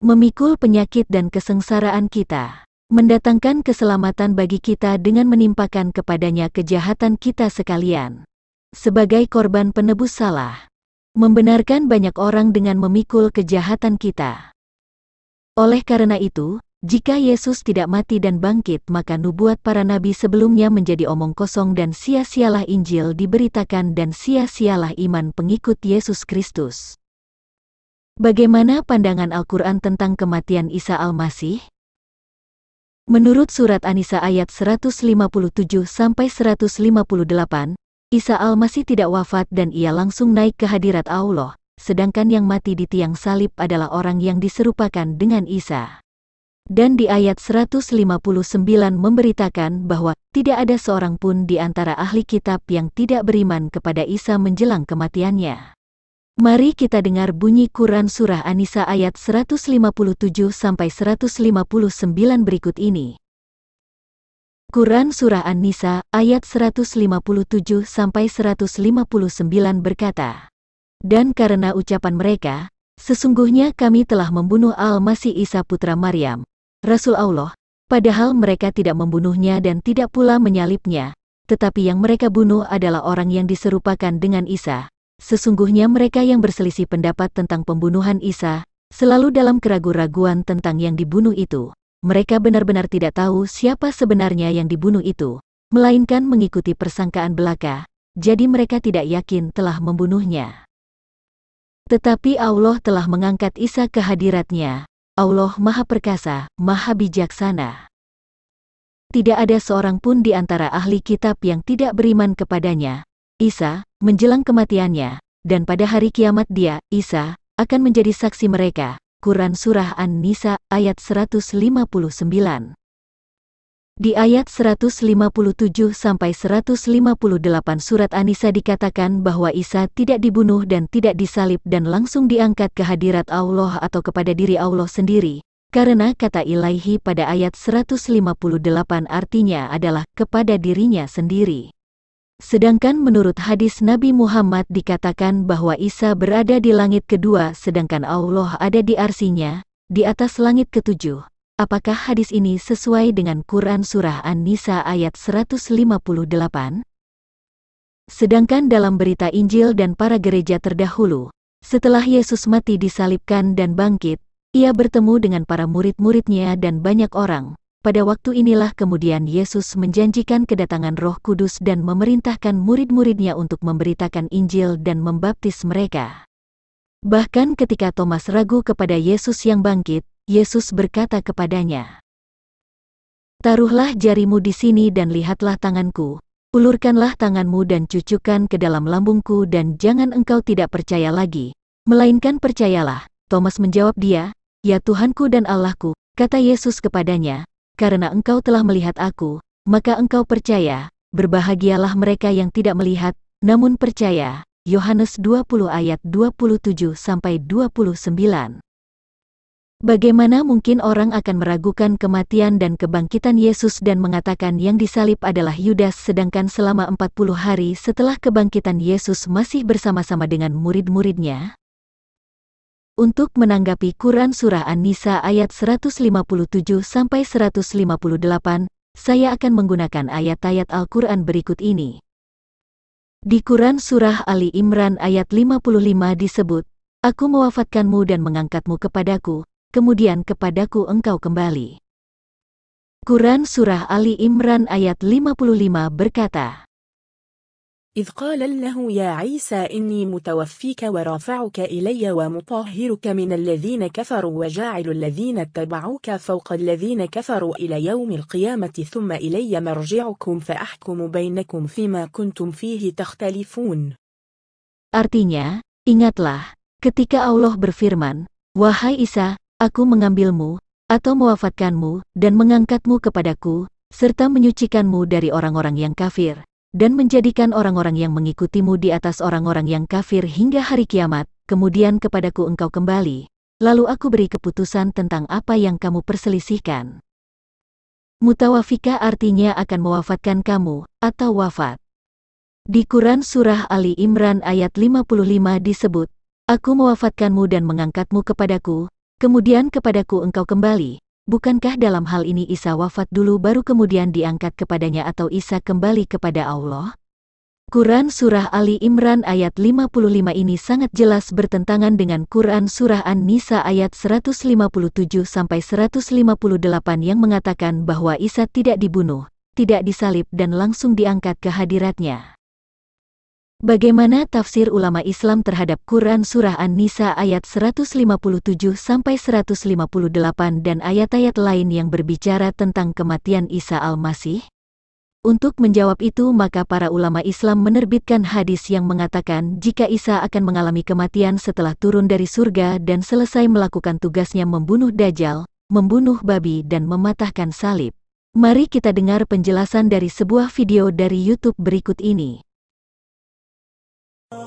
memikul penyakit dan kesengsaraan kita, mendatangkan keselamatan bagi kita dengan menimpakan kepadanya kejahatan kita sekalian, sebagai korban penebus salah, membenarkan banyak orang dengan memikul kejahatan kita. Oleh karena itu, jika Yesus tidak mati dan bangkit maka nubuat para nabi sebelumnya menjadi omong kosong dan sia-sialah Injil diberitakan dan sia-sialah iman pengikut Yesus Kristus. Bagaimana pandangan Al-Quran tentang kematian Isa Al-Masih? Menurut surat An-Nisa ayat 157-158, Isa Al-Masih tidak wafat dan ia langsung naik ke hadirat Allah, sedangkan yang mati di tiang salib adalah orang yang diserupakan dengan Isa. Dan di ayat 159 memberitakan bahwa tidak ada seorang pun di antara ahli kitab yang tidak beriman kepada Isa menjelang kematiannya. Mari kita dengar bunyi Quran Surah An-Nisa ayat 157-159 berikut ini. Quran Surah An-Nisa ayat 157-159 berkata, "Dan karena ucapan mereka, sesungguhnya kami telah membunuh Al-Masih Isa putra Maryam, Rasul Allah, padahal mereka tidak membunuhnya dan tidak pula menyalibnya, tetapi yang mereka bunuh adalah orang yang diserupakan dengan Isa. Sesungguhnya mereka yang berselisih pendapat tentang pembunuhan Isa, selalu dalam keraguan-raguan tentang yang dibunuh itu. Mereka benar-benar tidak tahu siapa sebenarnya yang dibunuh itu, melainkan mengikuti persangkaan belaka, jadi mereka tidak yakin telah membunuhnya. Tetapi Allah telah mengangkat Isa ke hadiratnya. Allah Maha Perkasa, Maha Bijaksana. Tidak ada seorang pun di antara ahli kitab yang tidak beriman kepadanya, Isa, menjelang kematiannya, dan pada hari kiamat dia, Isa, akan menjadi saksi mereka." Quran Surah An-Nisa ayat 159. Di ayat 157-158 surat An-Nisa dikatakan bahwa Isa tidak dibunuh dan tidak disalib dan langsung diangkat ke hadirat Allah atau kepada diri Allah sendiri, karena kata ilaihi pada ayat 158 artinya adalah kepada dirinya sendiri. Sedangkan menurut hadis Nabi Muhammad dikatakan bahwa Isa berada di langit kedua sedangkan Allah ada di arsinya, di atas langit ketujuh. Apakah hadis ini sesuai dengan Quran Surah An-Nisa ayat 158? Sedangkan dalam berita Injil dan para gereja terdahulu, setelah Yesus mati disalibkan dan bangkit, ia bertemu dengan para murid-muridnya dan banyak orang. Pada waktu inilah kemudian Yesus menjanjikan kedatangan Roh Kudus dan memerintahkan murid-muridnya untuk memberitakan Injil dan membaptis mereka. Bahkan ketika Thomas ragu kepada Yesus yang bangkit, Yesus berkata kepadanya, "Taruhlah jarimu di sini dan lihatlah tanganku, ulurkanlah tanganmu dan cucukkan ke dalam lambungku dan jangan engkau tidak percaya lagi, melainkan percayalah." Thomas menjawab dia, "Ya Tuhanku dan Allahku," kata Yesus kepadanya, "karena engkau telah melihat aku, maka engkau percaya. Berbahagialah mereka yang tidak melihat, namun percaya." Yohanes 20 ayat 27-29. Bagaimana mungkin orang akan meragukan kematian dan kebangkitan Yesus dan mengatakan yang disalib adalah Yudas sedangkan selama 40 hari setelah kebangkitan Yesus masih bersama-sama dengan murid-muridnya? Untuk menanggapi Quran Surah An-Nisa ayat 157-158, saya akan menggunakan ayat-ayat Al-Quran berikut ini. Di Quran Surah Ali Imran ayat 55 disebut, "Aku mewafatkanmu dan mengangkatmu kepadaku, kemudian kepadaku engkau kembali." Quran Surah Ali Imran ayat 55 berkata, إذ قال له يا عيسى إني متوفيك ورافعك إلي ومطهرك من الذين كفروا وجاعل الذين اتبعوك فوق الذين كفروا إلى يوم القيامة ثم إلي مرجعكم فأحكم بينكم فيما كنتم فيه تختلفون. Artinya, ingatlah, ketika Allah berfirman, "Wahai Isa, aku mengambilmu, atau mewafatkanmu, dan mengangkatmu kepadaku, serta menyucikanmu dari orang-orang yang kafir, dan menjadikan orang-orang yang mengikutimu di atas orang-orang yang kafir hingga hari kiamat, kemudian kepadaku engkau kembali, lalu aku beri keputusan tentang apa yang kamu perselisihkan." Mutawafika artinya akan mewafatkan kamu, atau wafat. Di Quran Surah Ali Imran ayat 55 disebut, "Aku mewafatkanmu dan mengangkatmu kepadaku, kemudian kepadaku engkau kembali." Bukankah dalam hal ini Isa wafat dulu baru kemudian diangkat kepadanya atau Isa kembali kepada Allah? Quran Surah Ali Imran ayat 55 ini sangat jelas bertentangan dengan Quran Surah An-Nisa ayat 157-158 yang mengatakan bahwa Isa tidak dibunuh, tidak disalib dan langsung diangkat ke hadiratnya. Bagaimana tafsir ulama Islam terhadap Quran Surah An-Nisa ayat 157-158 dan ayat-ayat lain yang berbicara tentang kematian Isa Al-Masih? Untuk menjawab itu maka para ulama Islam menerbitkan hadis yang mengatakan jika Isa akan mengalami kematian setelah turun dari surga dan selesai melakukan tugasnya membunuh Dajjal, membunuh babi dan mematahkan salib. Mari kita dengar penjelasan dari sebuah video dari YouTube berikut ini.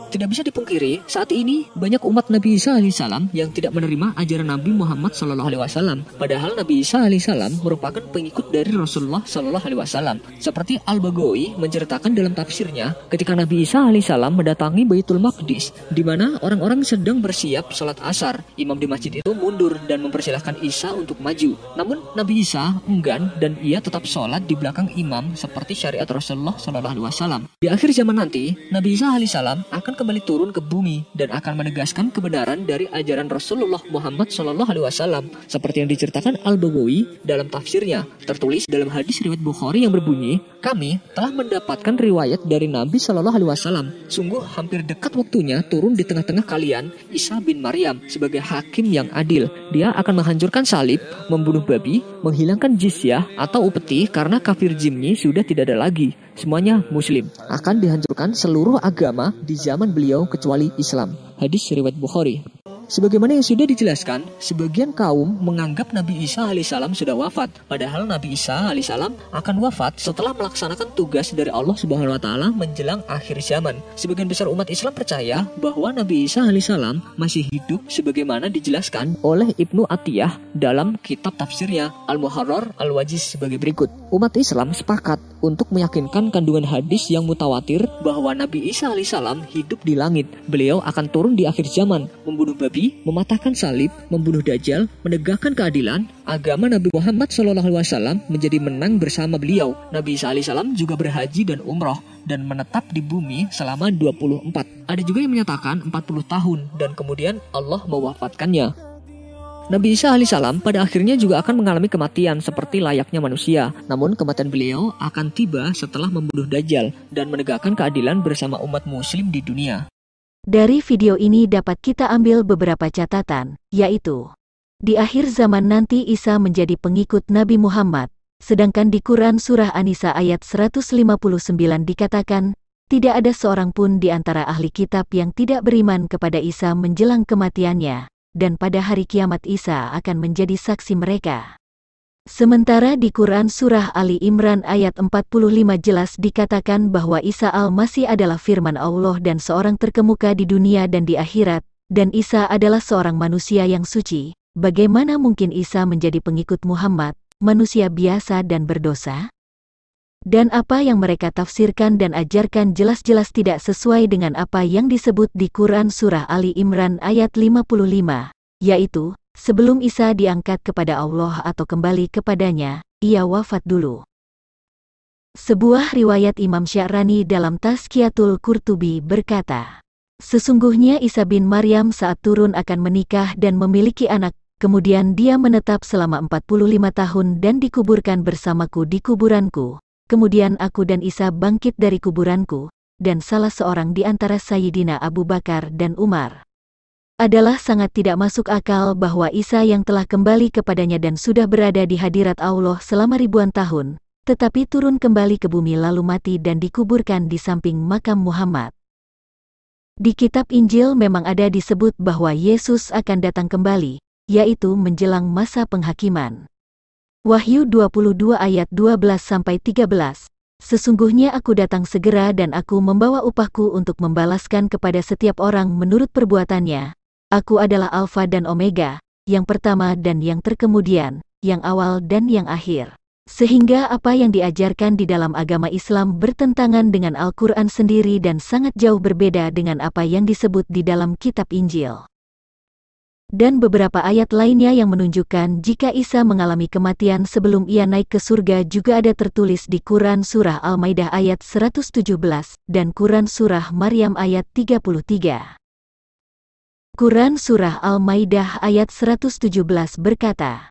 Tidak bisa dipungkiri, saat ini banyak umat Nabi Isa alaihissalam yang tidak menerima ajaran Nabi Muhammad SAW. Padahal Nabi Isa alaihissalam merupakan pengikut dari Rasulullah SAW. Seperti Al-Baghawi menceritakan dalam tafsirnya, ketika Nabi Isa alaihissalam mendatangi Baitul Maqdis, di mana orang-orang sedang bersiap sholat asar, imam di masjid itu mundur dan mempersilahkan Isa untuk maju. Namun Nabi Isa enggan dan ia tetap sholat di belakang imam seperti syariat Rasulullah SAW. Di akhir zaman nanti, Nabi Isa alaihissalam akan kembali turun ke bumi dan akan menegaskan kebenaran dari ajaran Rasulullah Muhammad SAW. Seperti yang diceritakan Al-Baghawi dalam tafsirnya, tertulis dalam hadis riwayat Bukhari yang berbunyi, kami telah mendapatkan riwayat dari Nabi SAW. Sungguh hampir dekat waktunya turun di tengah-tengah kalian Isa bin Maryam sebagai hakim yang adil. Dia akan menghancurkan salib, membunuh babi, menghilangkan jizyah atau upeti karena kafir Jimni sudah tidak ada lagi. Semuanya muslim. Akan dihancurkan seluruh agama di zaman beliau kecuali Islam. Hadis riwayat Bukhari. Sebagaimana yang sudah dijelaskan, sebagian kaum menganggap Nabi Isa alaihissalam sudah wafat. Padahal Nabi Isa alaihissalam akan wafat setelah melaksanakan tugas dari Allah Subhanahu wa taala menjelang akhir zaman. Sebagian besar umat Islam percaya bahwa Nabi Isa alaihissalam masih hidup sebagaimana dijelaskan oleh Ibnu Atiyah dalam kitab tafsirnya Al-Muharrar Al-Wajiz sebagai berikut. Umat Islam sepakat untuk meyakinkan kandungan hadis yang mutawatir bahwa Nabi Isa alaihissalam hidup di langit. Beliau akan turun di akhir zaman, membunuh babi, mematahkan salib, membunuh Dajjal, menegakkan keadilan. Agama Nabi Muhammad SAW menjadi menang bersama beliau. Nabi Isa alaihissalam juga berhaji dan umroh dan menetap di bumi selama 24. Ada juga yang menyatakan 40 tahun dan kemudian Allah mewafatkannya. Nabi Isa alaihissalam pada akhirnya juga akan mengalami kematian seperti layaknya manusia. Namun kematian beliau akan tiba setelah membunuh Dajjal dan menegakkan keadilan bersama umat muslim di dunia. Dari video ini dapat kita ambil beberapa catatan, yaitu di akhir zaman nanti Isa menjadi pengikut Nabi Muhammad, sedangkan di Quran Surah An-Nisa ayat 159 dikatakan, tidak ada seorang pun di antara ahli kitab yang tidak beriman kepada Isa menjelang kematiannya, dan pada hari kiamat Isa akan menjadi saksi mereka. Sementara di Quran Surah Ali Imran ayat 45 jelas dikatakan bahwa Isa al-Masih adalah firman Allah dan seorang terkemuka di dunia dan di akhirat, dan Isa adalah seorang manusia yang suci. Bagaimana mungkin Isa menjadi pengikut Muhammad, manusia biasa dan berdosa? Dan apa yang mereka tafsirkan dan ajarkan jelas-jelas tidak sesuai dengan apa yang disebut di Quran Surah Ali Imran ayat 55, yaitu, sebelum Isa diangkat kepada Allah atau kembali kepadanya, ia wafat dulu. Sebuah riwayat Imam Sya'rani dalam Tazkiyatul Qurtubi berkata, sesungguhnya Isa bin Maryam saat turun akan menikah dan memiliki anak, kemudian dia menetap selama 45 tahun dan dikuburkan bersamaku di kuburanku. Kemudian aku dan Isa bangkit dari kuburanku, dan salah seorang di antara Sayyidina Abu Bakar dan Umar. Adalah sangat tidak masuk akal bahwa Isa yang telah kembali kepadanya dan sudah berada di hadirat Allah selama ribuan tahun, tetapi turun kembali ke bumi lalu mati dan dikuburkan di samping makam Muhammad. Di kitab Injil memang ada disebut bahwa Yesus akan datang kembali, yaitu menjelang masa penghakiman. Wahyu 22 ayat 12-13, sesungguhnya aku datang segera dan aku membawa upahku untuk membalaskan kepada setiap orang menurut perbuatannya. Aku adalah Alfa dan Omega, yang pertama dan yang terkemudian, yang awal dan yang akhir. Sehingga apa yang diajarkan di dalam agama Islam bertentangan dengan Al-Quran sendiri dan sangat jauh berbeda dengan apa yang disebut di dalam kitab Injil. Dan beberapa ayat lainnya yang menunjukkan jika Isa mengalami kematian sebelum ia naik ke surga juga ada tertulis di Quran Surah Al-Maidah ayat 117 dan Quran Surah Maryam ayat 33. Quran Surah Al-Maidah ayat 117 berkata,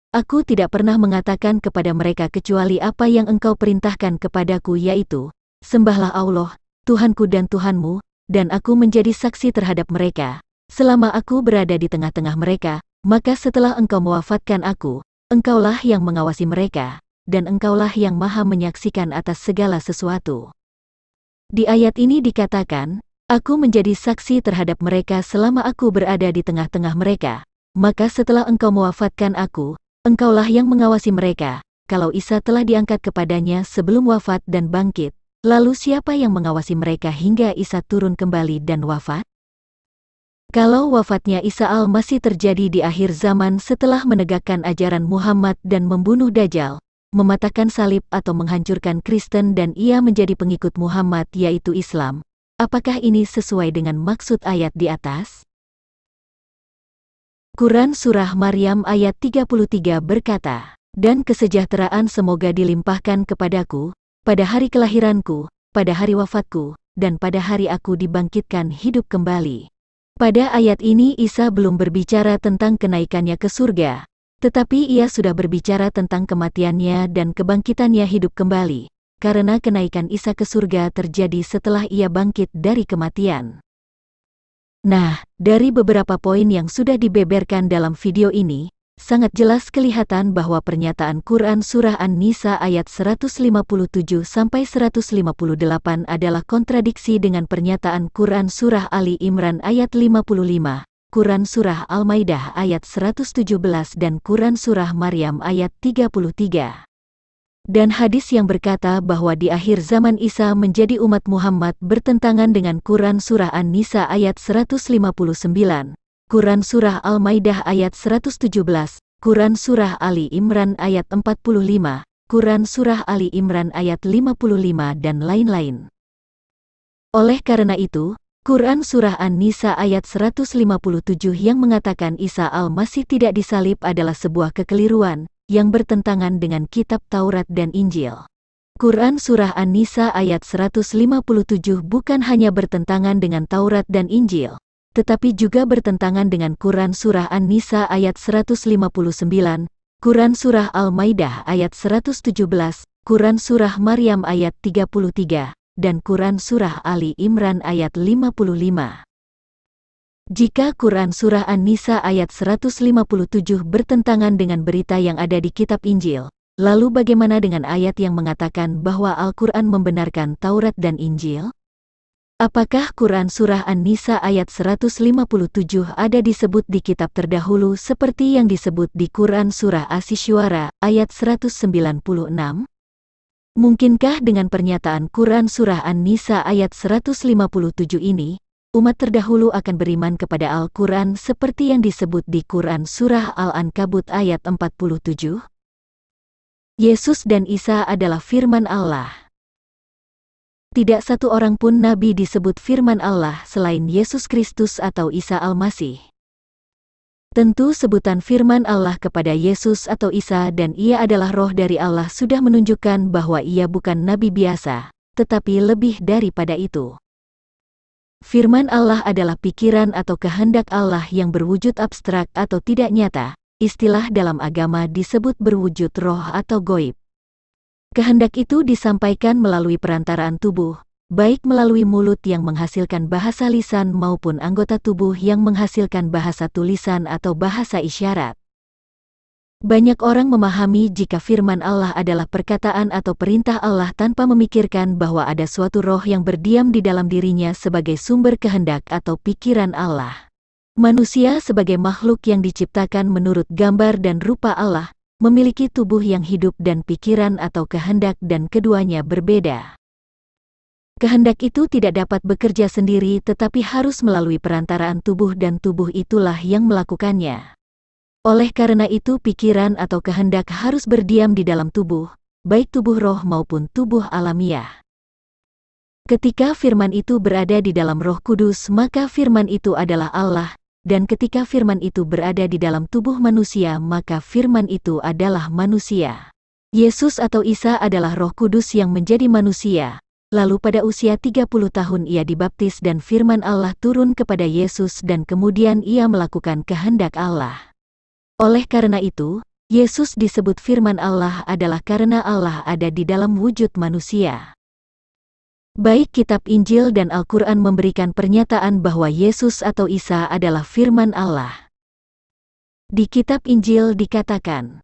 Aku tidak pernah mengatakan kepada mereka kecuali apa yang engkau perintahkan kepadaku yaitu, sembahlah Allah, Tuhanku dan Tuhanmu, dan aku menjadi saksi terhadap mereka, selama aku berada di tengah-tengah mereka, maka setelah engkau mewafatkan aku, engkaulah yang mengawasi mereka, dan Engkaulah yang Maha menyaksikan atas segala sesuatu. Di ayat ini dikatakan, Aku menjadi saksi terhadap mereka selama aku berada di tengah-tengah mereka. Maka setelah Engkau mewafatkan aku, Engkaulah yang mengawasi mereka. Kalau Isa telah diangkat kepadanya sebelum wafat dan bangkit, lalu siapa yang mengawasi mereka hingga Isa turun kembali dan wafat? Kalau wafatnya Isa al-Masih terjadi di akhir zaman setelah menegakkan ajaran Muhammad dan membunuh Dajjal, mematahkan salib atau menghancurkan Kristen dan ia menjadi pengikut Muhammad yaitu Islam, apakah ini sesuai dengan maksud ayat di atas? Quran Surah Maryam ayat 33 berkata, Dan kesejahteraan semoga dilimpahkan kepadaku, pada hari kelahiranku, pada hari wafatku, dan pada hari aku dibangkitkan hidup kembali. Pada ayat ini Isa belum berbicara tentang kenaikannya ke surga, tetapi ia sudah berbicara tentang kematiannya dan kebangkitannya hidup kembali, karena kenaikan Isa ke surga terjadi setelah ia bangkit dari kematian. Nah, dari beberapa poin yang sudah dibeberkan dalam video ini, sangat jelas kelihatan bahwa pernyataan Quran Surah An-Nisa ayat 157-158 adalah kontradiksi dengan pernyataan Quran Surah Ali Imran ayat 55, Quran Surah Al-Maidah ayat 117 dan Quran Surah Maryam ayat 33. Dan hadis yang berkata bahwa di akhir zaman Isa menjadi umat Muhammad bertentangan dengan Quran Surah An-Nisa ayat 159. Quran Surah Al-Maidah ayat 117, Quran Surah Ali Imran ayat 45, Quran Surah Ali Imran ayat 55 dan lain-lain. Oleh karena itu, Quran Surah An-Nisa ayat 157 yang mengatakan Isa al-Masih tidak disalib adalah sebuah kekeliruan yang bertentangan dengan kitab Taurat dan Injil. Quran Surah An-Nisa ayat 157 bukan hanya bertentangan dengan Taurat dan Injil, tetapi juga bertentangan dengan Quran Surah An-Nisa ayat 159, Quran Surah Al-Maidah ayat 117, Quran Surah Maryam ayat 33, dan Quran Surah Ali Imran ayat 55. Jika Quran Surah An-Nisa ayat 157 bertentangan dengan berita yang ada di kitab Injil, lalu bagaimana dengan ayat yang mengatakan bahwa Al-Quran membenarkan Taurat dan Injil? Apakah Quran Surah An-Nisa ayat 157 ada disebut di kitab terdahulu seperti yang disebut di Quran Surah Asy-Syu'ara ayat 196? Mungkinkah dengan pernyataan Quran Surah An-Nisa ayat 157 ini, umat terdahulu akan beriman kepada Al-Quran seperti yang disebut di Quran Surah Al-Ankabut ayat 47? Yesus dan Isa adalah firman Allah. Tidak satu orang pun nabi disebut firman Allah selain Yesus Kristus atau Isa al-Masih. Tentu sebutan firman Allah kepada Yesus atau Isa dan ia adalah roh dari Allah sudah menunjukkan bahwa ia bukan nabi biasa, tetapi lebih daripada itu. Firman Allah adalah pikiran atau kehendak Allah yang berwujud abstrak atau tidak nyata, istilah dalam agama disebut berwujud roh atau goib. Kehendak itu disampaikan melalui perantaraan tubuh, baik melalui mulut yang menghasilkan bahasa lisan maupun anggota tubuh yang menghasilkan bahasa tulisan atau bahasa isyarat. Banyak orang memahami jika firman Allah adalah perkataan atau perintah Allah tanpa memikirkan bahwa ada suatu roh yang berdiam di dalam dirinya sebagai sumber kehendak atau pikiran Allah. Manusia sebagai makhluk yang diciptakan menurut gambar dan rupa Allah, memiliki tubuh yang hidup dan pikiran atau kehendak dan keduanya berbeda. Kehendak itu tidak dapat bekerja sendiri tetapi harus melalui perantaraan tubuh dan tubuh itulah yang melakukannya. Oleh karena itu pikiran atau kehendak harus berdiam di dalam tubuh, baik tubuh roh maupun tubuh alamiah. Ketika firman itu berada di dalam Roh Kudus maka firman itu adalah Allah. Dan ketika firman itu berada di dalam tubuh manusia maka firman itu adalah manusia. Yesus atau Isa adalah Roh Kudus yang menjadi manusia. Lalu pada usia 30 tahun ia dibaptis dan firman Allah turun kepada Yesus dan kemudian ia melakukan kehendak Allah. Oleh karena itu, Yesus disebut firman Allah adalah karena Allah ada di dalam wujud manusia. Baik kitab Injil dan Al-Quran memberikan pernyataan bahwa Yesus atau Isa adalah firman Allah. Di kitab Injil dikatakan,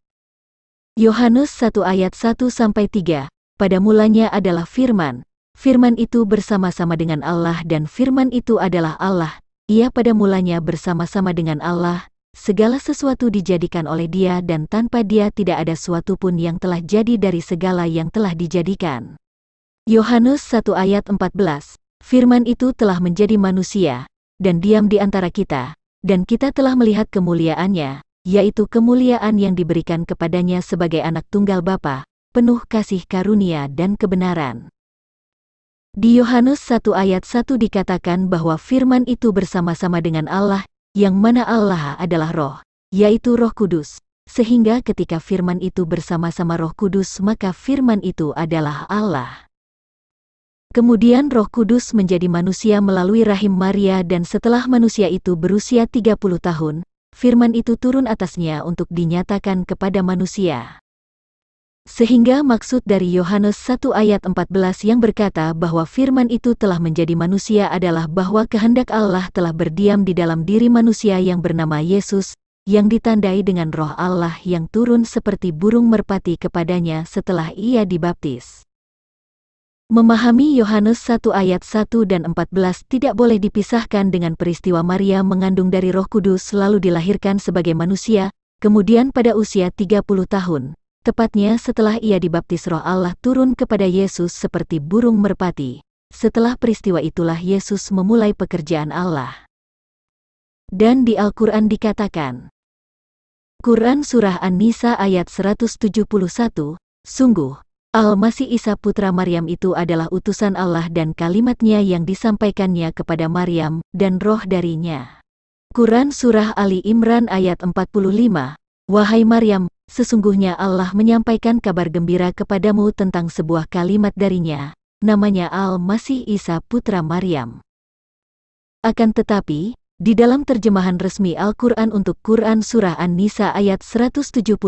Yohanes 1 ayat 1-3. Pada mulanya adalah Firman. Firman itu bersama-sama dengan Allah dan Firman itu adalah Allah. Ia pada mulanya bersama-sama dengan Allah. Segala sesuatu dijadikan oleh Dia dan tanpa Dia tidak ada suatu pun yang telah jadi dari segala yang telah dijadikan. Yohanes 1 ayat 14. Firman itu telah menjadi manusia dan diam di antara kita, dan kita telah melihat kemuliaannya, yaitu kemuliaan yang diberikan kepadanya sebagai anak tunggal Bapa, penuh kasih karunia dan kebenaran. Di Yohanes 1 ayat 1 dikatakan bahwa Firman itu bersama-sama dengan Allah, yang mana Allah adalah Roh, yaitu Roh Kudus, sehingga ketika Firman itu bersama-sama Roh Kudus maka Firman itu adalah Allah. Kemudian Roh Kudus menjadi manusia melalui rahim Maria dan setelah manusia itu berusia 30 tahun, Firman itu turun atasnya untuk dinyatakan kepada manusia. Sehingga maksud dari Yohanes 1 ayat 14 yang berkata bahwa Firman itu telah menjadi manusia adalah bahwa kehendak Allah telah berdiam di dalam diri manusia yang bernama Yesus, yang ditandai dengan Roh Allah yang turun seperti burung merpati kepadanya setelah ia dibaptis. Memahami Yohanes 1 ayat 1 dan 14 tidak boleh dipisahkan dengan peristiwa Maria mengandung dari Roh Kudus lalu dilahirkan sebagai manusia, kemudian pada usia 30 tahun, tepatnya setelah ia dibaptis Roh Allah turun kepada Yesus seperti burung merpati. Setelah peristiwa itulah Yesus memulai pekerjaan Allah. Dan di Al-Quran dikatakan, Quran Surah An-Nisa ayat 171, sungguh, Al-Masih Isa putra Maryam itu adalah utusan Allah dan kalimatnya yang disampaikannya kepada Maryam, dan roh darinya. Quran Surah Ali Imran ayat 45, Wahai Maryam, sesungguhnya Allah menyampaikan kabar gembira kepadamu tentang sebuah kalimat darinya, namanya Al-Masih Isa putra Maryam. Akan tetapi, di dalam terjemahan resmi Al-Quran untuk Quran Surah An-Nisa ayat 171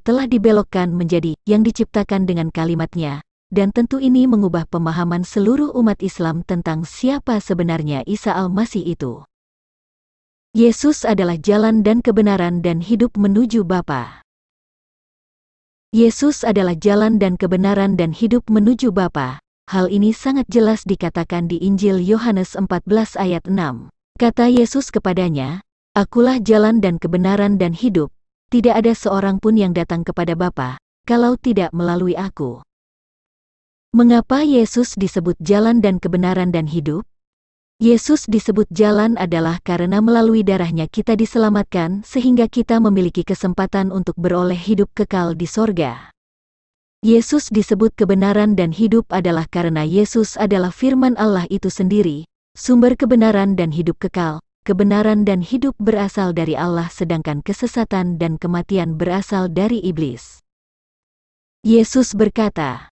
telah dibelokkan menjadi yang diciptakan dengan kalimatnya, dan tentu ini mengubah pemahaman seluruh umat Islam tentang siapa sebenarnya Isa Al-Masih itu. Yesus adalah jalan dan kebenaran dan hidup menuju Bapa. Yesus adalah jalan dan kebenaran dan hidup menuju Bapa. Hal ini sangat jelas dikatakan di Injil Yohanes 14 ayat 6. Kata Yesus kepadanya, Akulah jalan dan kebenaran dan hidup, tidak ada seorang pun yang datang kepada Bapa, kalau tidak melalui aku. Mengapa Yesus disebut jalan dan kebenaran dan hidup? Yesus disebut jalan adalah karena melalui darahnya kita diselamatkan sehingga kita memiliki kesempatan untuk beroleh hidup kekal di sorga. Yesus disebut kebenaran dan hidup adalah karena Yesus adalah firman Allah itu sendiri, sumber kebenaran dan hidup kekal. Kebenaran dan hidup berasal dari Allah sedangkan kesesatan dan kematian berasal dari iblis. Yesus berkata,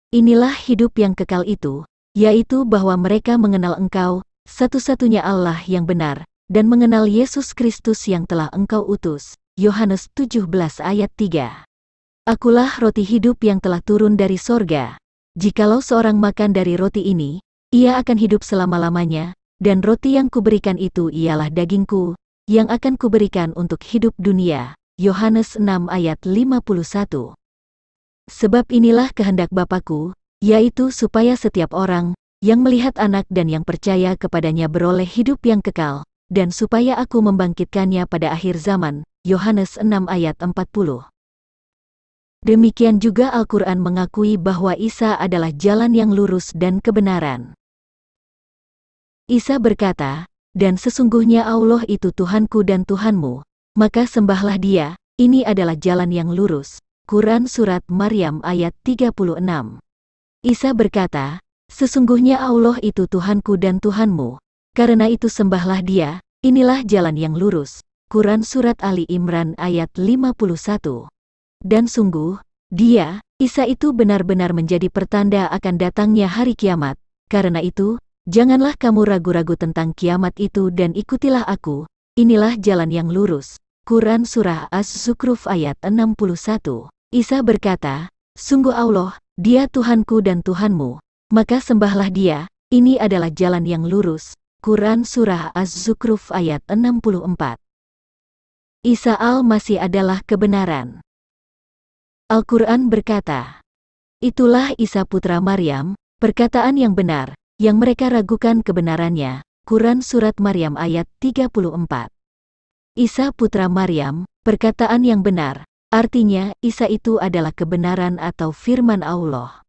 Inilah hidup yang kekal itu, yaitu bahwa mereka mengenal Engkau, satu-satunya Allah yang benar, dan mengenal Yesus Kristus yang telah Engkau utus. Yohanes 17 ayat 3. Akulah roti hidup yang telah turun dari sorga. Jikalau seorang makan dari roti ini, ia akan hidup selama-lamanya, dan roti yang kuberikan itu ialah dagingku, yang akan kuberikan untuk hidup dunia. Yohanes 6 ayat 51. Sebab inilah kehendak Bapa-Ku, yaitu supaya setiap orang yang melihat Anak dan yang percaya kepadanya beroleh hidup yang kekal, dan supaya Aku membangkitkannya pada akhir zaman. Yohanes 6 ayat 40. Demikian juga Al-Quran mengakui bahwa Isa adalah jalan yang lurus dan kebenaran. Isa berkata, dan sesungguhnya Allah itu Tuhanku dan Tuhanmu, maka sembahlah Dia, ini adalah jalan yang lurus. Quran Surat Maryam ayat 36. Isa berkata, sesungguhnya Allah itu Tuhanku dan Tuhanmu, karena itu sembahlah Dia, inilah jalan yang lurus. Quran Surat Ali Imran ayat 51. Dan sungguh, Dia, Isa itu benar-benar menjadi pertanda akan datangnya hari kiamat, karena itu, janganlah kamu ragu-ragu tentang kiamat itu dan ikutilah Aku, inilah jalan yang lurus. Quran Surah Az-Zukhruf ayat 61. Isa berkata, sungguh Allah, Dia Tuhanku dan Tuhanmu, maka sembahlah Dia, ini adalah jalan yang lurus. Quran Surah Az-Zukhruf ayat 64. Isa Al-Masih adalah kebenaran. Al-Quran berkata, "Itulah Isa putra Maryam, perkataan yang benar, yang mereka ragukan kebenarannya." Quran Surat Maryam ayat 34. Isa putra Maryam, perkataan yang benar, artinya Isa itu adalah kebenaran atau firman Allah.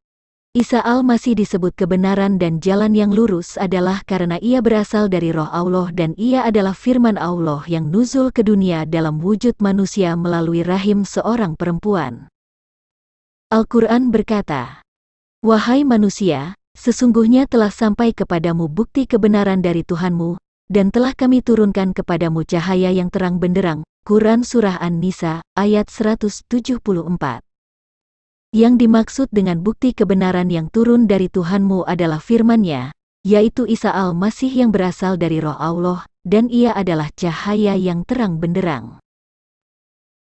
Isa Al-Masih disebut kebenaran dan jalan yang lurus adalah karena ia berasal dari Roh Allah dan ia adalah firman Allah yang nuzul ke dunia dalam wujud manusia melalui rahim seorang perempuan. Al-Quran berkata, "Wahai manusia, sesungguhnya telah sampai kepadamu bukti kebenaran dari Tuhanmu, dan telah kami turunkan kepadamu cahaya yang terang benderang." Quran Surah An-Nisa, ayat 174. Yang dimaksud dengan bukti kebenaran yang turun dari Tuhanmu adalah firman-Nya, yaitu Isa Al-Masih yang berasal dari Roh Allah, dan ia adalah cahaya yang terang benderang.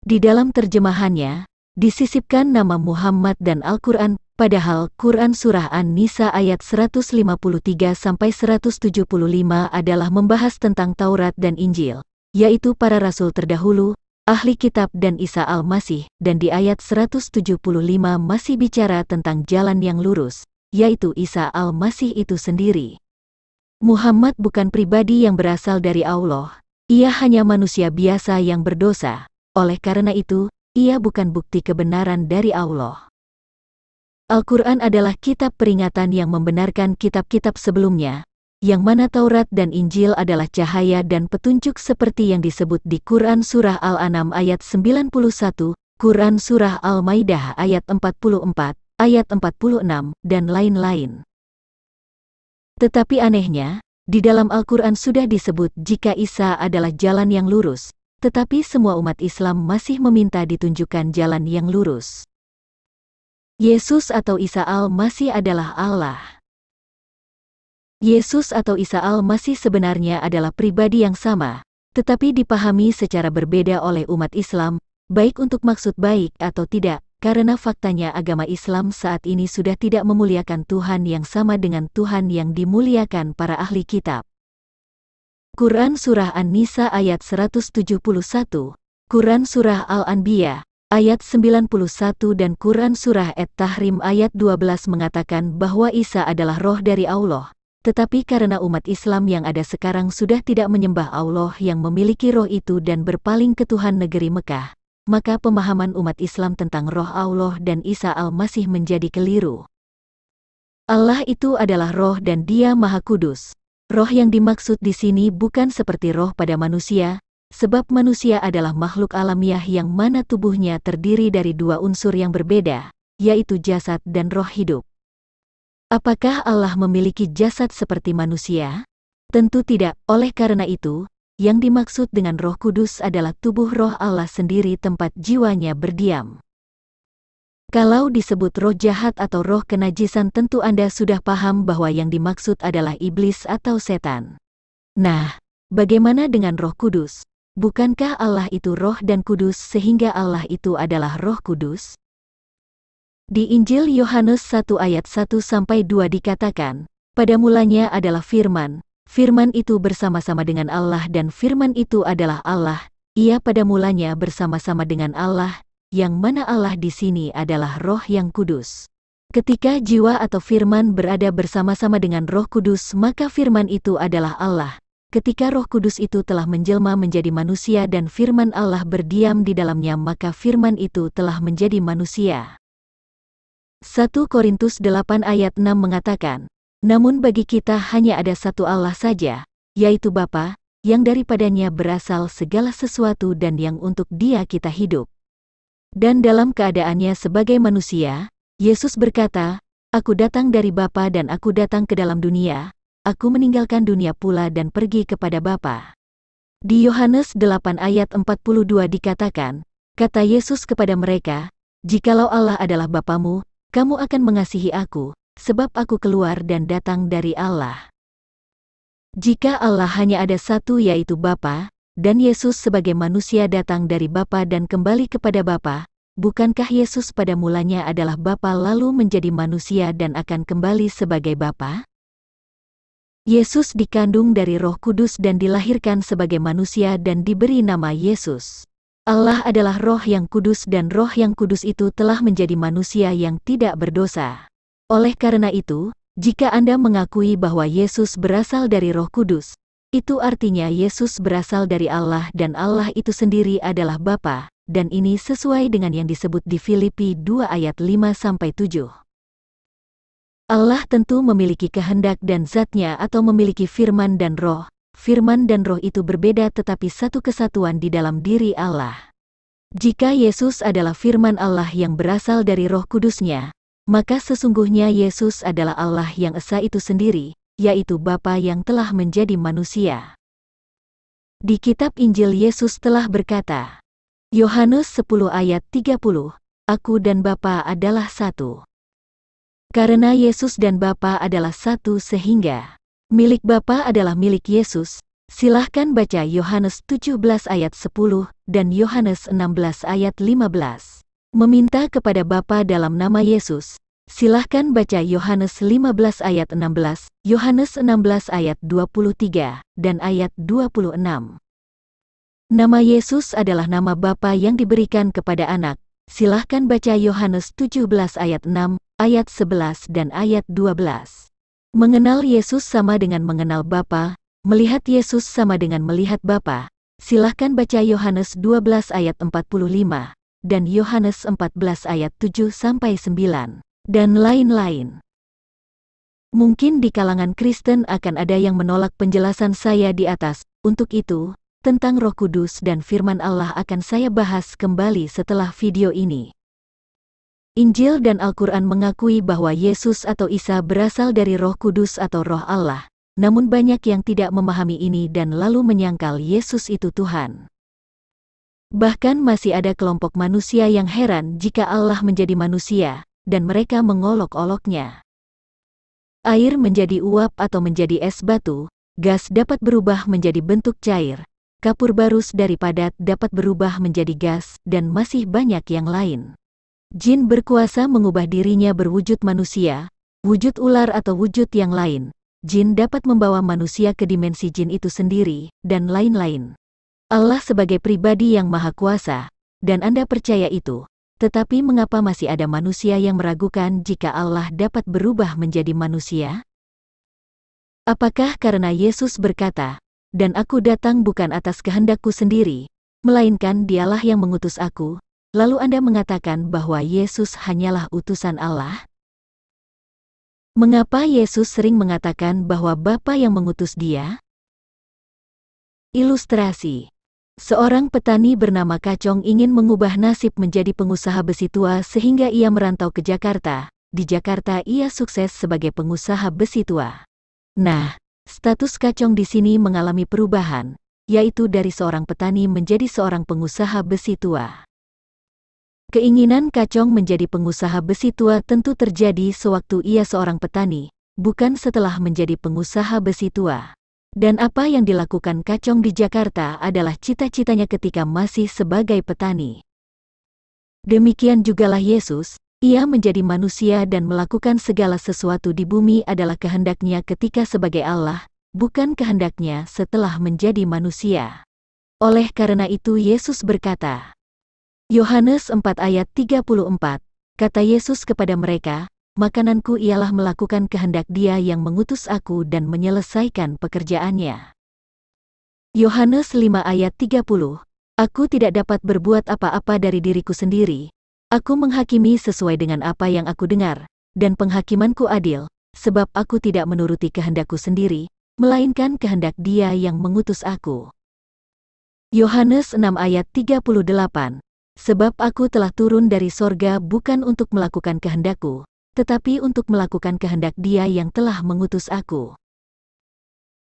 Di dalam terjemahannya, disisipkan nama Muhammad dan Al-Quran, padahal Quran Surah An-Nisa ayat 153-175 adalah membahas tentang Taurat dan Injil, yaitu para rasul terdahulu, ahli kitab dan Isa Al-Masih, dan di ayat 175 masih bicara tentang jalan yang lurus, yaitu Isa Al-Masih itu sendiri. Muhammad bukan pribadi yang berasal dari Allah, ia hanya manusia biasa yang berdosa, oleh karena itu, ia bukan bukti kebenaran dari Allah. Al-Quran adalah kitab peringatan yang membenarkan kitab-kitab sebelumnya, yang mana Taurat dan Injil adalah cahaya dan petunjuk seperti yang disebut di Quran Surah Al-An'am ayat 91, Quran Surah Al-Maidah ayat 44, ayat 46, dan lain-lain. Tetapi anehnya, di dalam Al-Quran sudah disebut jika Isa adalah jalan yang lurus, tetapi semua umat Islam masih meminta ditunjukkan jalan yang lurus. Yesus atau Isa Al-Masih adalah Allah. Yesus atau Isa Al-Masih sebenarnya adalah pribadi yang sama, tetapi dipahami secara berbeda oleh umat Islam, baik untuk maksud baik atau tidak, karena faktanya agama Islam saat ini sudah tidak memuliakan Tuhan yang sama dengan Tuhan yang dimuliakan para ahli kitab. Quran Surah An-Nisa ayat 171, Quran Surah Al-Anbiya ayat 91 dan Quran Surah At-Tahrim ayat 12 mengatakan bahwa Isa adalah roh dari Allah. Tetapi karena umat Islam yang ada sekarang sudah tidak menyembah Allah yang memiliki roh itu dan berpaling ke Tuhan negeri Mekah, maka pemahaman umat Islam tentang roh Allah dan Isa Al-Masih menjadi keliru. Allah itu adalah roh dan Dia Maha Kudus. Roh yang dimaksud di sini bukan seperti roh pada manusia, sebab manusia adalah makhluk alamiah yang mana tubuhnya terdiri dari dua unsur yang berbeda, yaitu jasad dan roh hidup. Apakah Allah memiliki jasad seperti manusia? Tentu tidak, oleh karena itu, yang dimaksud dengan Roh Kudus adalah tubuh roh Allah sendiri tempat jiwanya berdiam. Kalau disebut roh jahat atau roh kenajisan tentu Anda sudah paham bahwa yang dimaksud adalah iblis atau setan. Nah, bagaimana dengan Roh Kudus? Bukankah Allah itu roh dan kudus sehingga Allah itu adalah Roh Kudus? Di Injil Yohanes 1 ayat 1-2 dikatakan, pada mulanya adalah firman, firman itu bersama-sama dengan Allah dan firman itu adalah Allah, ia pada mulanya bersama-sama dengan Allah, yang mana Allah di sini adalah roh yang kudus. Ketika jiwa atau firman berada bersama-sama dengan Roh Kudus maka firman itu adalah Allah. Ketika Roh Kudus itu telah menjelma menjadi manusia dan firman Allah berdiam di dalamnya maka firman itu telah menjadi manusia. 1 Korintus 8 ayat 6 mengatakan, namun bagi kita hanya ada satu Allah saja, yaitu Bapa, yang daripadanya berasal segala sesuatu dan yang untuk Dia kita hidup. Dan dalam keadaannya sebagai manusia, Yesus berkata, aku datang dari Bapa dan aku datang ke dalam dunia, aku meninggalkan dunia pula dan pergi kepada Bapa. Di Yohanes 8 ayat 42 dikatakan, kata Yesus kepada mereka, jikalau Allah adalah Bapamu, kamu akan mengasihi aku, sebab aku keluar dan datang dari Allah. Jika Allah hanya ada satu yaitu Bapa, dan Yesus sebagai manusia datang dari Bapa dan kembali kepada Bapa, bukankah Yesus pada mulanya adalah Bapa lalu menjadi manusia dan akan kembali sebagai Bapa? Yesus dikandung dari Roh Kudus dan dilahirkan sebagai manusia dan diberi nama Yesus. Allah adalah Roh yang kudus dan Roh yang kudus itu telah menjadi manusia yang tidak berdosa. Oleh karena itu, jika Anda mengakui bahwa Yesus berasal dari Roh Kudus, itu artinya Yesus berasal dari Allah dan Allah itu sendiri adalah Bapa, dan ini sesuai dengan yang disebut di Filipi 2 ayat 5-7. Allah tentu memiliki kehendak dan zatnya atau memiliki firman dan roh. Firman dan roh itu berbeda tetapi satu kesatuan di dalam diri Allah. Jika Yesus adalah firman Allah yang berasal dari Roh Kudusnya, maka sesungguhnya Yesus adalah Allah yang esa itu sendiri, yaitu Bapa yang telah menjadi manusia. Di kitab Injil Yesus telah berkata, Yohanes 10 ayat 30, Aku dan Bapa adalah satu. Karena Yesus dan Bapa adalah satu sehingga milik Bapa adalah milik Yesus. Silahkan baca Yohanes 17 ayat 10 dan Yohanes 16 ayat 15. Meminta kepada Bapa dalam nama Yesus. Silahkan baca Yohanes 15 ayat 16, Yohanes 16 ayat 23 dan ayat 26. Nama Yesus adalah nama Bapa yang diberikan kepada anak. Silahkan baca Yohanes 17 ayat 6, ayat 11 dan ayat 12. Mengenal Yesus sama dengan mengenal Bapa, melihat Yesus sama dengan melihat Bapa. Silahkan baca Yohanes 12 ayat 45 dan Yohanes 14 ayat 7-9 dan lain-lain. Mungkin di kalangan Kristen akan ada yang menolak penjelasan saya di atas. Untuk itu, tentang Roh Kudus dan firman Allah akan saya bahas kembali setelah video ini. Injil dan Al-Quran mengakui bahwa Yesus atau Isa berasal dari Roh Kudus atau Roh Allah, namun banyak yang tidak memahami ini dan lalu menyangkal Yesus itu Tuhan. Bahkan masih ada kelompok manusia yang heran jika Allah menjadi manusia, dan mereka mengolok-oloknya. Air menjadi uap atau menjadi es batu, gas dapat berubah menjadi bentuk cair, kapur barus dari padat dapat berubah menjadi gas, dan masih banyak yang lain. Jin berkuasa mengubah dirinya berwujud manusia, wujud ular atau wujud yang lain. Jin dapat membawa manusia ke dimensi jin itu sendiri, dan lain-lain. Allah sebagai pribadi yang maha kuasa, dan Anda percaya itu. Tetapi mengapa masih ada manusia yang meragukan jika Allah dapat berubah menjadi manusia? Apakah karena Yesus berkata, "Dan aku datang bukan atas kehendakku sendiri, melainkan Dialah yang mengutus aku," lalu Anda mengatakan bahwa Yesus hanyalah utusan Allah? Mengapa Yesus sering mengatakan bahwa Bapa yang mengutus Dia? Ilustrasi. Seorang petani bernama Kacong ingin mengubah nasib menjadi pengusaha besi tua sehingga ia merantau ke Jakarta. Di Jakarta ia sukses sebagai pengusaha besi tua. Nah, status Kacong di sini mengalami perubahan, yaitu dari seorang petani menjadi seorang pengusaha besi tua. Keinginan Kacong menjadi pengusaha besi tua tentu terjadi sewaktu ia seorang petani, bukan setelah menjadi pengusaha besi tua. Dan apa yang dilakukan Kacong di Jakarta adalah cita-citanya ketika masih sebagai petani. Demikian jugalah Yesus, ia menjadi manusia dan melakukan segala sesuatu di bumi adalah kehendaknya ketika sebagai Allah, bukan kehendaknya setelah menjadi manusia. Oleh karena itu Yesus berkata, Yohanes 4 ayat 34, kata Yesus kepada mereka, makananku ialah melakukan kehendak Dia yang mengutus aku dan menyelesaikan pekerjaannya. Yohanes 5 ayat 30, aku tidak dapat berbuat apa-apa dari diriku sendiri. Aku menghakimi sesuai dengan apa yang aku dengar, dan penghakimanku adil, sebab aku tidak menuruti kehendakku sendiri, melainkan kehendak Dia yang mengutus aku. Yohanes 6 ayat 38, sebab aku telah turun dari sorga bukan untuk melakukan kehendakku, tetapi untuk melakukan kehendak Dia yang telah mengutus aku.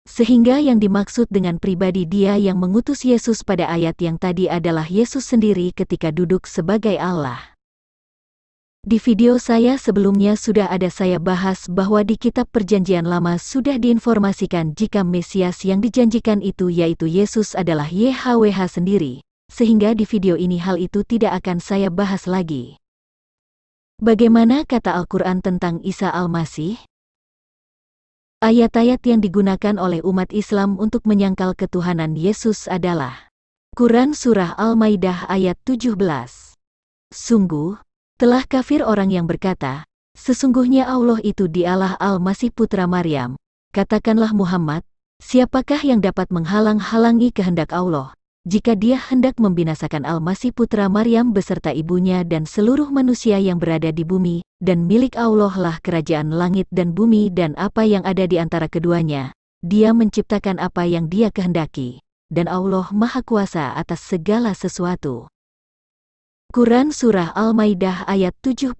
Sehingga yang dimaksud dengan pribadi Dia yang mengutus Yesus pada ayat yang tadi adalah Yesus sendiri ketika duduk sebagai Allah. Di video saya sebelumnya sudah ada saya bahas bahwa di kitab Perjanjian Lama sudah diinformasikan jika Mesias yang dijanjikan itu yaitu Yesus adalah YHWH sendiri, sehingga di video ini hal itu tidak akan saya bahas lagi. Bagaimana kata Al-Quran tentang Isa Al-Masih? Ayat-ayat yang digunakan oleh umat Islam untuk menyangkal ketuhanan Yesus adalah Quran Surah Al-Maidah ayat 17. Sungguh, telah kafir orang yang berkata, sesungguhnya Allah itu dialah Al-Masih putra Maryam. Katakanlah Muhammad, siapakah yang dapat menghalang-halangi kehendak Allah, jika dia hendak membinasakan Al-Masih putra Maryam beserta ibunya dan seluruh manusia yang berada di bumi, dan milik Allah lah kerajaan langit dan bumi dan apa yang ada di antara keduanya. Dia menciptakan apa yang dia kehendaki, dan Allah Maha Kuasa atas segala sesuatu. Quran Surah Al-Maidah ayat 72.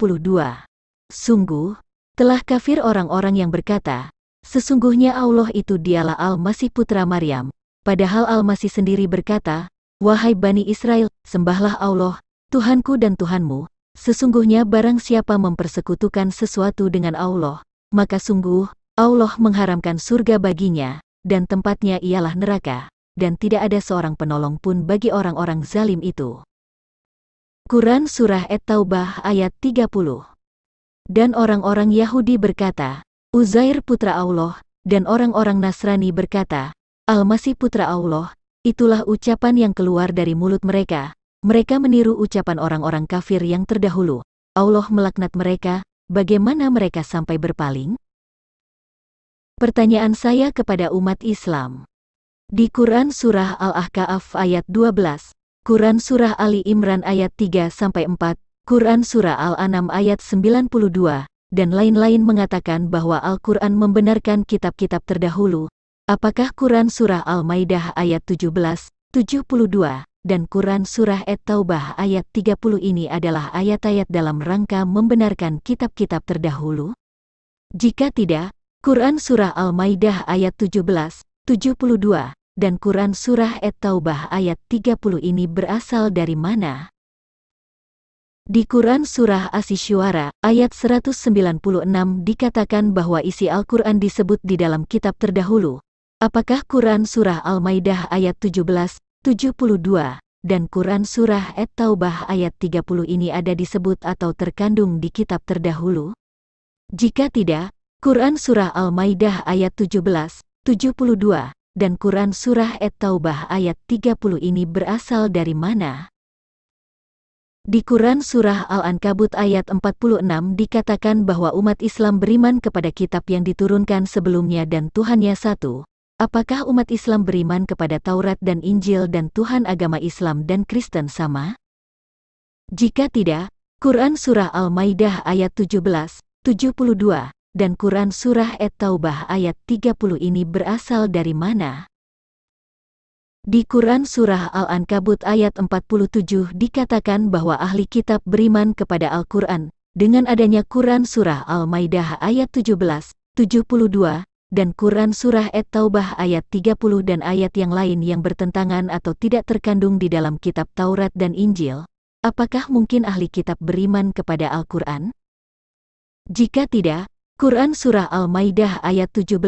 Sungguh, telah kafir orang-orang yang berkata, sesungguhnya Allah itu dialah Al-Masih putra Maryam. Padahal Al-Masih sendiri berkata, wahai Bani Israel, sembahlah Allah, Tuhanku dan Tuhanmu. Sesungguhnya barang siapa mempersekutukan sesuatu dengan Allah, maka sungguh, Allah mengharamkan surga baginya, dan tempatnya ialah neraka, dan tidak ada seorang penolong pun bagi orang-orang zalim itu. Quran Surah At-Taubah ayat 30. Dan orang-orang Yahudi berkata, Uzair putra Allah, dan orang-orang Nasrani berkata, Al-Masih putra Allah. Itulah ucapan yang keluar dari mulut mereka. Mereka meniru ucapan orang-orang kafir yang terdahulu. Allah melaknat mereka, bagaimana mereka sampai berpaling? Pertanyaan saya kepada umat Islam. Di Quran Surah Al-Ahqaf ayat 12, Quran Surah Ali Imran ayat 3-4, Quran Surah Al-An'am ayat 92, dan lain-lain mengatakan bahwa Al-Quran membenarkan kitab-kitab terdahulu. Apakah Quran Surah Al-Maidah ayat 17, 72, dan Quran Surah At-Taubah ayat 30 ini adalah ayat-ayat dalam rangka membenarkan kitab-kitab terdahulu? Jika tidak, Quran Surah Al-Maidah ayat 17, 72, dan Quran Surah At-Taubah ayat 30 ini berasal dari mana? Di Quran Surah Asy-Syu'ara ayat 196 dikatakan bahwa isi Al-Quran disebut di dalam kitab terdahulu. Apakah Quran Surah Al-Maidah ayat 17, 72, dan Quran Surah At-Taubah ayat 30 ini ada disebut atau terkandung di kitab terdahulu? Jika tidak, Quran Surah Al-Maidah ayat 17, 72, dan Quran Surah At-Taubah ayat 30 ini berasal dari mana? Di Quran Surah Al-Ankabut ayat 46 dikatakan bahwa umat Islam beriman kepada kitab yang diturunkan sebelumnya dan Tuhannya satu. Apakah umat Islam beriman kepada Taurat dan Injil dan Tuhan agama Islam dan Kristen sama? Jika tidak, Quran Surah Al-Maidah ayat 17, 72, dan Quran Surah At-Taubah ayat 30 ini berasal dari mana? Di Quran Surah Al-Ankabut ayat 47 dikatakan bahwa ahli kitab beriman kepada Al-Quran, dengan adanya Quran Surah Al-Maidah ayat 17, 72, dan Quran Surah At-Taubah ayat 30 dan ayat yang lain yang bertentangan atau tidak terkandung di dalam kitab Taurat dan Injil. Apakah mungkin ahli kitab beriman kepada Al-Quran? Jika tidak, Quran Surah Al-Maidah ayat 17,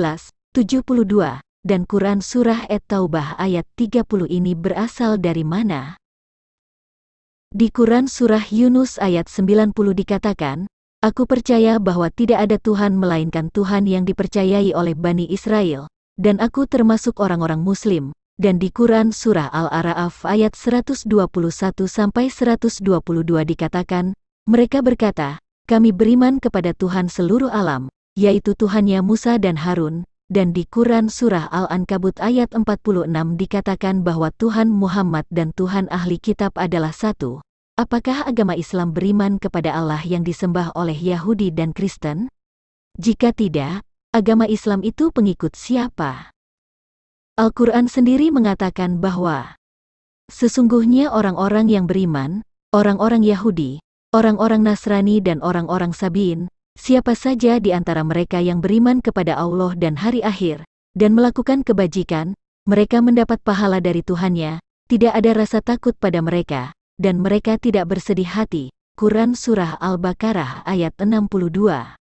72, dan Quran Surah At-Taubah ayat 30 ini berasal dari mana? Di Quran Surah Yunus ayat 90 dikatakan, Aku percaya bahwa tidak ada Tuhan melainkan Tuhan yang dipercayai oleh Bani Israel, dan aku termasuk orang-orang Muslim. Dan di Quran Surah Al-A'raf ayat 121-122 dikatakan, mereka berkata, kami beriman kepada Tuhan seluruh alam, yaitu Tuhannya Musa dan Harun. Dan di Quran Surah Al-Ankabut ayat 46 dikatakan bahwa Tuhan Muhammad dan Tuhan ahli kitab adalah satu. Apakah agama Islam beriman kepada Allah yang disembah oleh Yahudi dan Kristen? Jika tidak, agama Islam itu pengikut siapa? Al-Quran sendiri mengatakan bahwa sesungguhnya orang-orang yang beriman, orang-orang Yahudi, orang-orang Nasrani dan orang-orang Sabiin, siapa saja di antara mereka yang beriman kepada Allah dan hari akhir, dan melakukan kebajikan, mereka mendapat pahala dari Tuhannya, tidak ada rasa takut pada mereka, dan mereka tidak bersedih hati. Quran Surah Al-Baqarah ayat 62.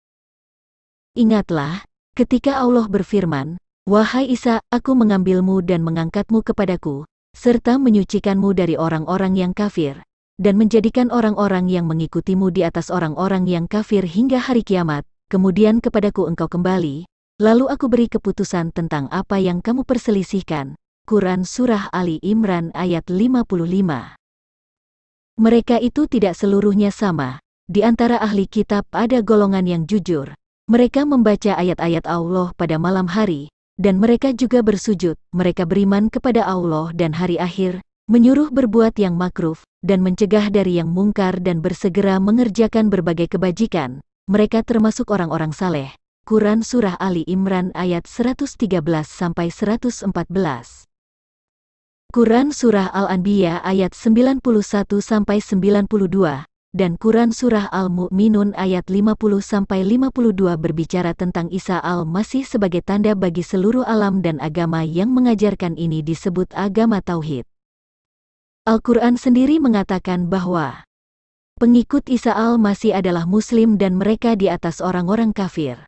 Ingatlah, ketika Allah berfirman, Wahai Isa, aku mengambilmu dan mengangkatmu kepadaku, serta menyucikanmu dari orang-orang yang kafir, dan menjadikan orang-orang yang mengikutimu di atas orang-orang yang kafir hingga hari kiamat, kemudian kepadaku engkau kembali, lalu aku beri keputusan tentang apa yang kamu perselisihkan, Quran Surah Ali Imran ayat 55. Mereka itu tidak seluruhnya sama. Di antara ahli kitab ada golongan yang jujur. Mereka membaca ayat-ayat Allah pada malam hari, dan mereka juga bersujud. Mereka beriman kepada Allah dan hari akhir, menyuruh berbuat yang makruf, dan mencegah dari yang mungkar dan bersegera mengerjakan berbagai kebajikan. Mereka termasuk orang-orang saleh. Quran Surah Ali Imran ayat 113-114. Quran Surah Al-Anbiya ayat 91-92, dan Quran Surah Al-Mu'minun ayat 50-52 berbicara tentang Isa Al-Masih sebagai tanda bagi seluruh alam dan agama yang mengajarkan ini disebut agama Tauhid. Al-Quran sendiri mengatakan bahwa pengikut Isa Al-Masih adalah Muslim dan mereka di atas orang-orang kafir.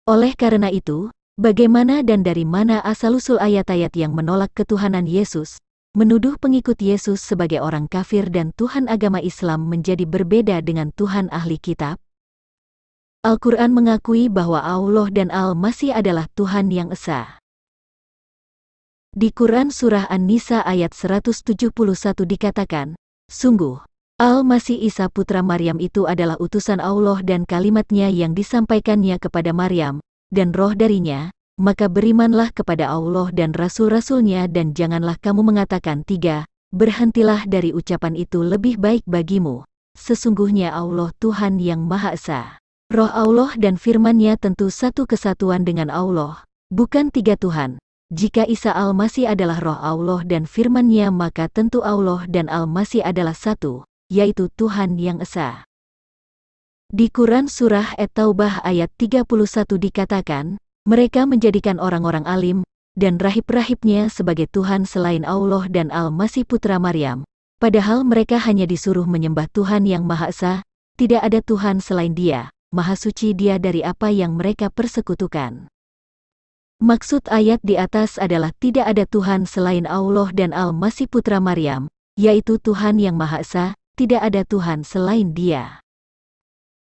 Oleh karena itu, bagaimana dan dari mana asal-usul ayat-ayat yang menolak ketuhanan Yesus, menuduh pengikut Yesus sebagai orang kafir dan Tuhan agama Islam menjadi berbeda dengan Tuhan ahli kitab? Al-Quran mengakui bahwa Allah dan Al-Masih adalah Tuhan yang esa. Di Quran Surah An-Nisa ayat 171 dikatakan, sungguh, Al-Masih Isa putra Maryam itu adalah utusan Allah dan kalimatnya yang disampaikannya kepada Maryam, dan roh darinya, maka berimanlah kepada Allah dan Rasul-Rasulnya dan janganlah kamu mengatakan tiga, berhentilah dari ucapan itu lebih baik bagimu, sesungguhnya Allah Tuhan yang Maha Esa. Roh Allah dan firman-Nya tentu satu kesatuan dengan Allah, bukan tiga Tuhan. Jika Isa Al-Masih adalah roh Allah dan firman-Nya maka tentu Allah dan Al-Masih adalah satu, yaitu Tuhan yang Esa. Di Quran Surah At-Taubah ayat 31 dikatakan, mereka menjadikan orang-orang alim, dan rahib-rahibnya sebagai Tuhan selain Allah dan Al-Masih putra Maryam, padahal mereka hanya disuruh menyembah Tuhan yang Maha Esa, tidak ada Tuhan selain Dia, Maha Suci Dia dari apa yang mereka persekutukan. Maksud ayat di atas adalah tidak ada Tuhan selain Allah dan Al-Masih putra Maryam, yaitu Tuhan yang Maha Esa, tidak ada Tuhan selain Dia.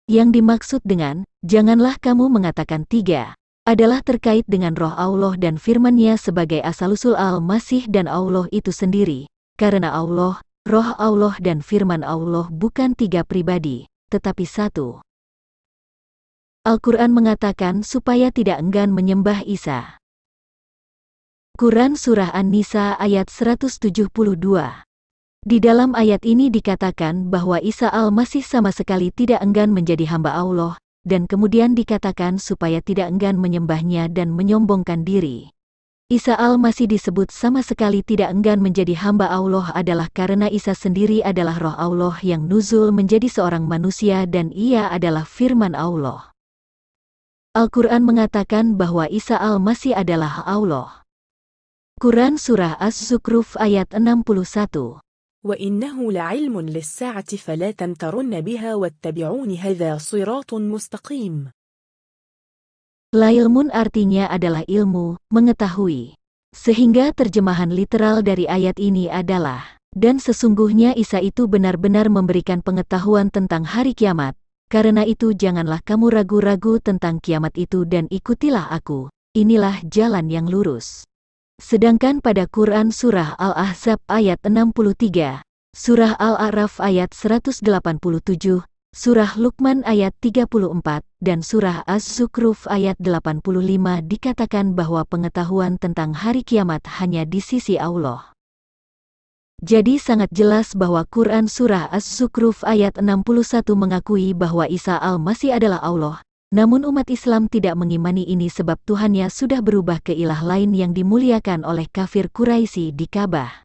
Yang dimaksud dengan, janganlah kamu mengatakan tiga, adalah terkait dengan roh Allah dan firman-Nya sebagai asal-usul Al-Masih dan Allah itu sendiri, karena Allah, roh Allah dan firman Allah bukan tiga pribadi, tetapi satu. Al-Quran mengatakan supaya tidak enggan menyembah Isa. Quran Surah An-Nisa ayat 172. Di dalam ayat ini dikatakan bahwa Isa Al-Masih sama sekali tidak enggan menjadi hamba Allah, dan kemudian dikatakan supaya tidak enggan menyembahnya dan menyombongkan diri. Isa Al-Masih disebut sama sekali tidak enggan menjadi hamba Allah adalah karena Isa sendiri adalah roh Allah yang nuzul menjadi seorang manusia dan ia adalah firman Allah. Al-Quran mengatakan bahwa Isa Al-Masih adalah Allah. Quran Surah As-Zukhruf ayat 61. وَإِنَّهُ لَعِلْمٌ لِلسَّاعَةِ فَلَا تَمْتَرُنَّ بِهَا وَاتَّبِعُونِ هَذَا صِرَاطٌ مُسْتَقِيمٌ. Ilmun artinya adalah ilmu, mengetahui. Sehingga terjemahan literal dari ayat ini adalah, dan sesungguhnya Isa itu benar-benar memberikan pengetahuan tentang hari kiamat, karena itu janganlah kamu ragu-ragu tentang kiamat itu dan ikutilah aku, inilah jalan yang lurus. Sedangkan pada Quran Surah Al-Ahzab ayat 63, Surah Al-A'raf ayat 187, Surah Luqman ayat 34, dan Surah Az-Zukhruf ayat 85 dikatakan bahwa pengetahuan tentang hari kiamat hanya di sisi Allah. Jadi sangat jelas bahwa Quran Surah Az-Zukhruf ayat 61 mengakui bahwa Isa Al-Masih adalah Allah. Namun umat Islam tidak mengimani ini sebab Tuhannya sudah berubah ke ilah lain yang dimuliakan oleh kafir Quraisy di Ka'bah.